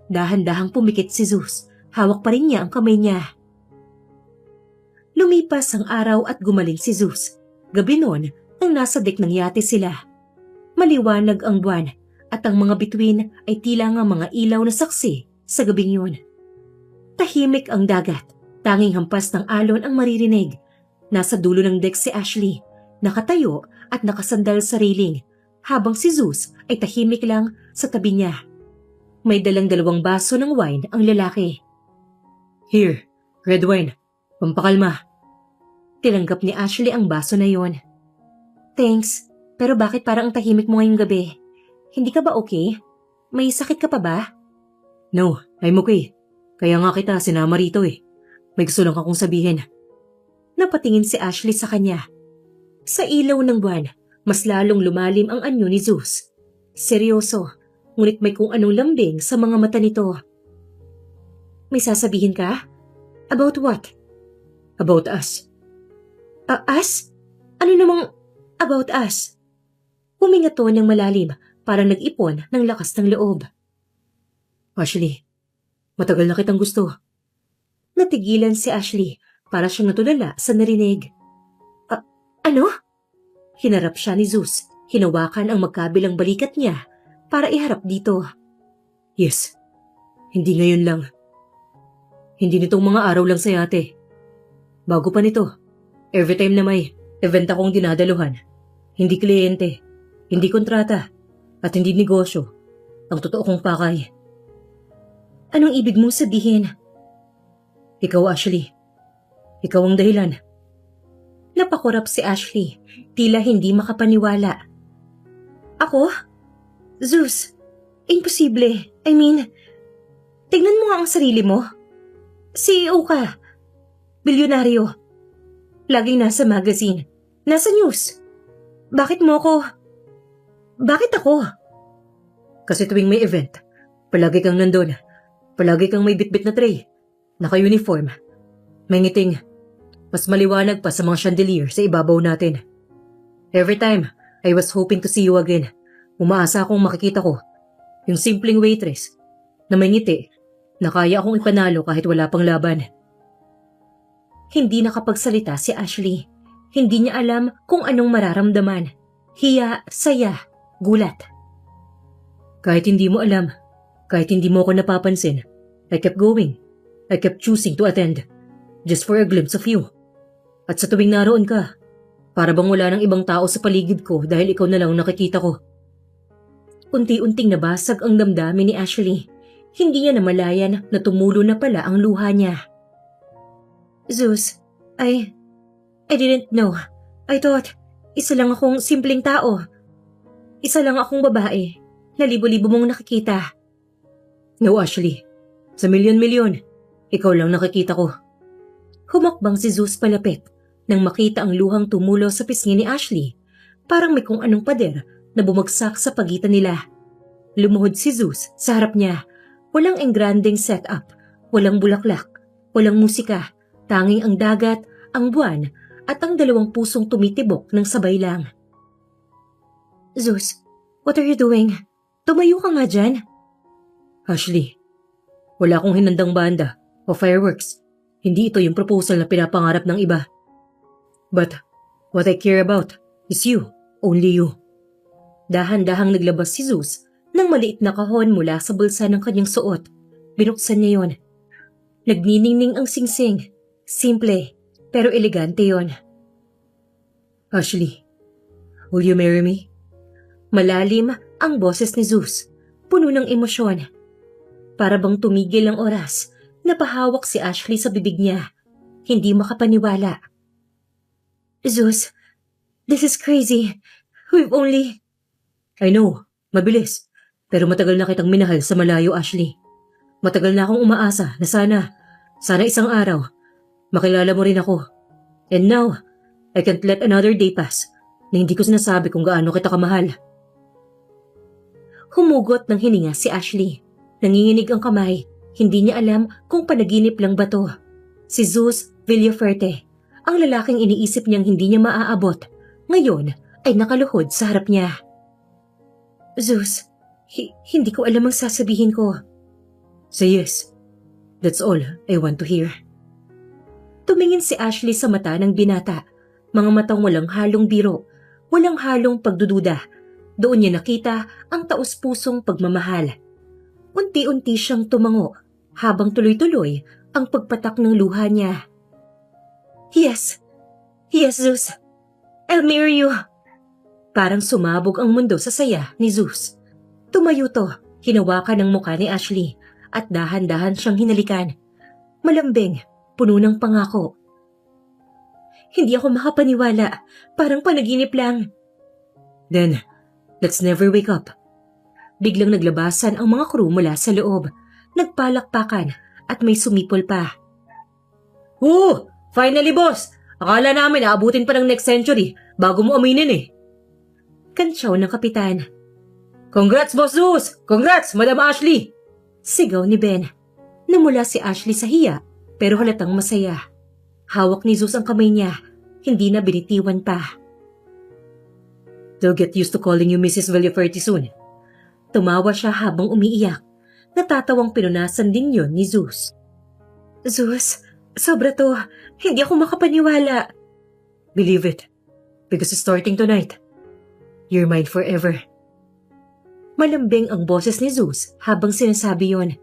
Dahan-dahang pumikit si Zeus. Hawak pa rin niya ang kamay niya. Lumipas ang araw at gumaling si Zeus. Gabi noon, nang nasa dek ng yate sila. Maliwanag ang buwan at ang mga bituin ay tila nga mga ilaw na saksi sa gabing yun. Tahimik ang dagat. Tanging hampas ng alon ang maririnig. Nasa dulo ng dek si Ashley, nakatayo at nakasandal sa railing, habang si Zeus ay tahimik lang sa tabi niya. May dalang 2 baso ng wine ang lalaki. Here, red wine. Pampakalma. Tinanggap ni Ashley ang baso na yon. Thanks, pero bakit parang ang tahimik mo ngayong gabi? Hindi ka ba okay? May sakit ka pa ba? No, I'm okay. Kaya nga kita sinama rito eh. May gusto lang akong sabihin. Napatingin si Ashley sa kanya. Sa ilaw ng buwan, mas lalong lumalim ang anyo ni Zeus. Seryoso, ngunit may kung anong lambing sa mga mata nito. May sasabihin ka? About what? About us. Us? Ano namang about us? Huminga to ng malalim, parang nag-ipon ng lakas ng loob. Ashley, matagal na kitang gusto. Natigilan si Ashley para siyang natulala sa narinig. Ano? Hinarap siya ni Zeus. Hinawakan ang magkabilang balikat niya para iharap dito. Yes. Hindi ngayon lang. Hindi nitong mga araw lang sa yate. Bago pa nito, every time na may event akong dinadaluhan, hindi kliyente, hindi kontrata, at hindi negosyo, ang totoo kong pakay. Anong ibig mong sabihin? Ikaw, Ashley. Ikaw ang dahilan. Napakurap si Ashley, tila hindi makapaniwala. Ako? Zeus, imposible. I mean, tignan mo nga ang sarili mo. CEO ka. Bilyonaryo. Laging nasa magazine. Nasa news. Bakit mo ako? Bakit ako? Kasi tuwing may event, palagi kang nandun. Palagi kang may bitbit na tray. Naka-uniform. May ngiting. Mas maliwanag pa sa mga chandelier sa ibabaw natin. Every time, I was hoping to see you again. Umaasa akong makikita ko. Yung simpleng waitress na may ngiti na kaya akong ipanalo kahit wala pang laban. Hindi nakapagsalita si Ashley. Hindi niya alam kung anong mararamdaman. Hiya, saya, gulat. Kahit hindi mo alam, kahit hindi mo ako napapansin, I kept going. I kept choosing to attend, just for a glimpse of you. At sa tuwing naroon ka, para bang wala ng ibang tao sa paligid ko dahil ikaw na lang nakikita ko. Unti-unting nabasag ang damdamin ni Ashley. Hindi niya namalayan na tumulo na pala ang luha niya. Zeus, I didn't know. I thought, isa lang akong simpleng tao. Isa lang akong babae na libo-libo mong nakikita. No, Ashley. Sa milyon-milyon, ikaw lang nakikita ko. Humakbang si Zeus palapit nang makita ang luhang tumulo sa pisngi ni Ashley. Parang may kung anong pader na bumagsak sa pagitan nila. Lumuhod si Zeus sa harap niya. Walang engranding setup, walang bulaklak, walang musika, tanging ang dagat, ang buwan, at ang 2 pusong tumitibok ng sabay lang. Zeus, what are you doing? Tumayo ka nga dyan. Ashley, wala akong hinandang banda o fireworks. Hindi ito yung proposal na pinapangarap ng iba. But what I care about is you, only you. Dahan-dahang naglabas si Zeus ng maliit na kahon mula sa bulsa ng kanyang suot. Binuksan niya yon. Nagniningning ang singsing. Simple, pero elegante yon. Ashley, will you marry me? Malalim ang boses ni Zeus, puno ng emosyon. Para bang tumigil ang oras, napahawak si Ashley sa bibig niya. Hindi makapaniwala. Zeus, this is crazy. We've only... I know, mabilis. Pero matagal na kitang minahal sa malayo, Ashley. Matagal na akong umaasa na sana isang araw, Makilala mo rin ako. And now, I can't let another day pass na hindi ko sinasabi kung gaano kita kamahal. Humugot ng hininga si Ashley. Nanginginig ang kamay. Hindi niya alam kung panaginip lang ba to. Si Zeus Villaferte, ang lalaking iniisip niyang hindi niya maaabot, ngayon ay nakaluhod sa harap niya. Zeus, hindi ko alam ang sasabihin ko. Say yes. That's all I want to hear. Tumingin si Ashley sa mata ng binata. Mga matang walang halong biro, walang halong pagdududa. Doon niya nakita ang taus-pusong pagmamahal. Unti-unti siyang tumango habang tuloy-tuloy ang pagpatak ng luha niya. Yes, Zeus. I'll marry you. Parang sumabog ang mundo sa saya ni Zeus. Tumayo to, hinawakan ang mukha ni Ashley at dahan-dahan siyang hinalikan. Malambing, puno ng pangako. Hindi ako makapaniwala, parang panaginip lang. Then, let's never wake up. Biglang naglabasan ang mga crew mula sa loob. Nagpalakpakan at may sumipol pa. Oh! Finally, boss! Akala namin aabutin pa ng next century bago mo aminin eh. Kantsaw ng kapitan. Congrats, Boss Zeus! Congrats, Madam Ashley! Sigaw ni Ben. Namula si Ashley sa hiya pero halatang masaya. Hawak ni Zeus ang kamay niya. Hindi na binitiwan pa. They'll get used to calling you Mrs. Villaferte soon. Tumawa siya habang umiiyak. Natatawang pinunasan din yon ni Zeus. Zeus, sobra to. Hindi ako makapaniwala. Believe it. Because starting tonight, you're mine forever. Malambing ang boses ni Zeus habang sinasabi yon.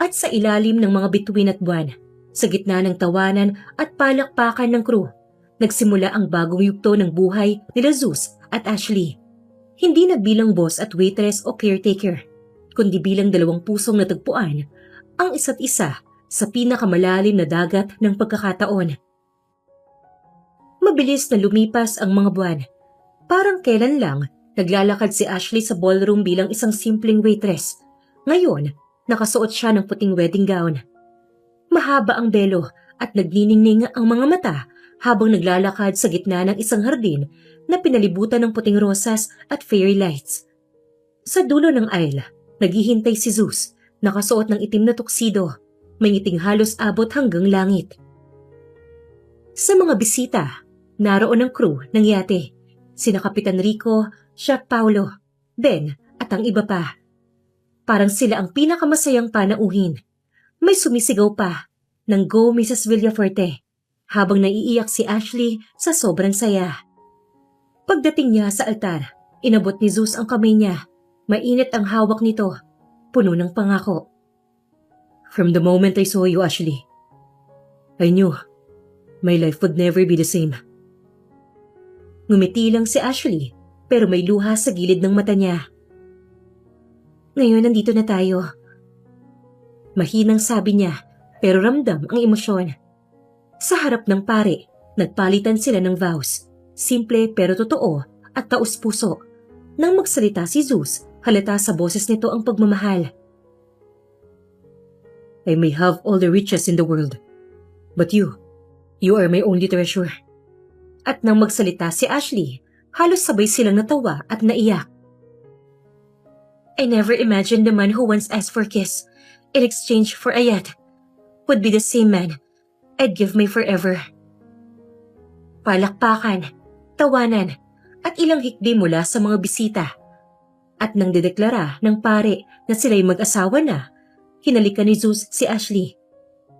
At sa ilalim ng mga bituin at buwan, sa gitna ng tawanan at palakpakan ng crew, nagsimula ang bagong yugto ng buhay nila Zeus at Ashley. Hindi na bilang boss at waitress o caretaker, kundi bilang dalawang pusong natagpuan ang isa't isa sa pinakamalalim na dagat ng pagkakataon. Mabilis na lumipas ang mga buwan. Parang kailan lang naglalakad si Ashley sa ballroom bilang isang simpleng waitress. Ngayon, nakasuot siya ng puting wedding gown. Mahaba ang belo at nagniningning ang mga mata habang naglalakad sa gitna ng isang hardin na pinalibutan ng puting rosas at fairy lights. Sa dulo ng aisle, naghihintay si Zeus, nakasuot ng itim na tuksido, may ngiting halos abot hanggang langit. Sa mga bisita, naroon ang crew ng yate, sina Kapitan Rico, Chef Paulo, Ben at ang iba pa. Parang sila ang pinakamasayang panauhin. May sumisigaw pa ng Go Mrs. Villaferte habang naiiyak si Ashley sa sobrang saya. Pagdating niya sa altar, inabot ni Zeus ang kamay niya. Mainit ang hawak nito, puno ng pangako. From the moment I saw you, Ashley, I knew my life would never be the same. Ngumiti lang si Ashley, pero may luha sa gilid ng mata niya. Ngayon nandito na tayo. Mahinang sabi niya, pero ramdam ang emosyon. Sa harap ng pare, nagpalitan sila ng vows. Simple pero totoo at taus-puso. Nang magsalita si Zeus, halata sa boses nito ang pagmamahal. I may have all the riches in the world, but you are my only treasure. At nang magsalita si Ashley, halos sabay silang natawa at naiyak. I never imagined the man who once asked for a kiss in exchange for a yacht would be the same man I'd give my forever. Palakpakan, tawanan, at ilang hikbi mula sa mga bisita. At nang dideklara ng pare na sila'y mag-asawa na, hinalikan ni Zeus si Ashley.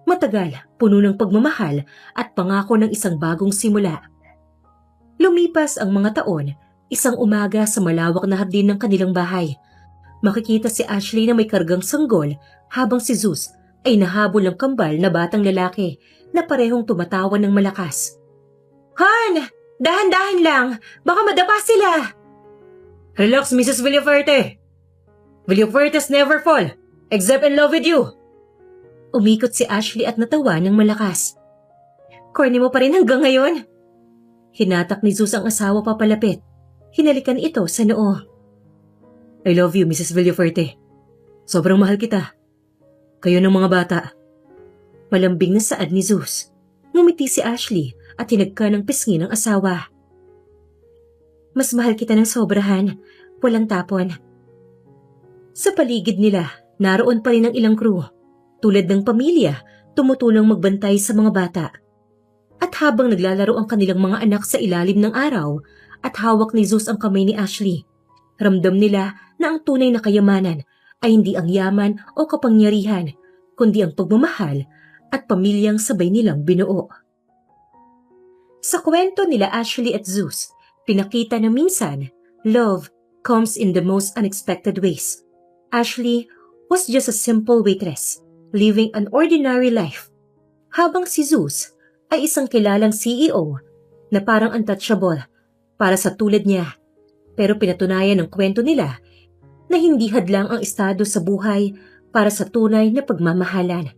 Matagal, puno ng pagmamahal at pangako ng isang bagong simula. Lumipas ang mga taon, isang umaga sa malawak na hardin ng kanilang bahay. Makikita si Ashley na may kargang sanggol habang si Zeus ay nahabol ng kambal na batang lalaki na parehong tumatawan ng malakas. Han! Dahan-dahan lang! Baka madapa sila! Relax, Mrs. Villaferte! Villafertes never fall, except in love with you! Umikot si Ashley at natawa ng malakas. Corny mo pa rin hanggang ngayon? Hinatak ni Zeus ang asawa papalapit. Hinalikan ito sa noo. I love you, Mrs. Villaferte. Sobrang mahal kita. Kayo ng mga bata. Malambing na saad ni Zeus. Ngumiti si Ashley at tinagka ng pisngi ng asawa. Mas mahal kita ng sobrahan, walang tapon. Sa paligid nila, naroon pa rin ang ilang crew. Tulad ng pamilya, tumutulong magbantay sa mga bata. At habang naglalaro ang kanilang mga anak sa ilalim ng araw at hawak ni Zeus ang kamay ni Ashley, ramdam nila na ang tunay na kayamanan ay hindi ang yaman o kapangyarihan, kundi ang pagmamahal at pamilyang sabay nilang binuo. Sa kwento nila Ashley at Zeus, pinakita na minsan, love comes in the most unexpected ways. Ashley was just a simple waitress, living an ordinary life, habang si Zeus ay isang kilalang CEO na parang untouchable para sa tulad niya. Pero pinatunayan ng kwento nila na hindi hadlang ang estado sa buhay para sa tunay na pagmamahalan.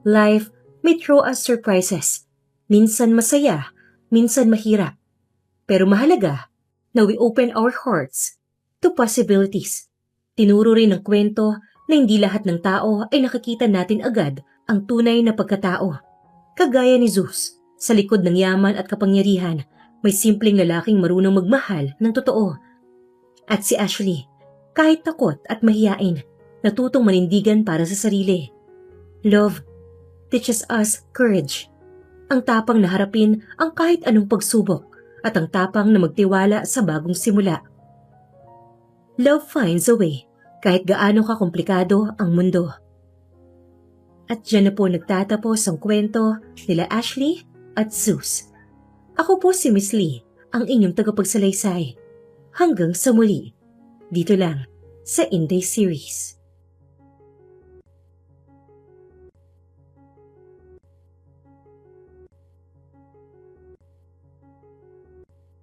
Life may throw us surprises, minsan masaya, minsan mahirap. Pero mahalaga na we open our hearts to possibilities. Tinuro rin ng kwento na hindi lahat ng tao ay nakikita natin agad ang tunay na pagkatao. Kagaya ni Zeus, sa likod ng yaman at kapangyarihan, may simpleng lalaking marunong magmahal ng totoo. At si Ashley, kahit takot at mahiyain, natutong manindigan para sa sarili. Love teaches us courage. Ang tapang na harapin ang kahit anong pagsubok at ang tapang na magtiwala sa bagong simula. Love finds a way kahit gaano kakomplikado ang mundo. At dyan na po nagtatapos ang kwento nila Ashley at Zeus. Ako po si Miss Lee, ang inyong tagapagsalaysay. Hanggang sa muli, dito lang sa Inday Series.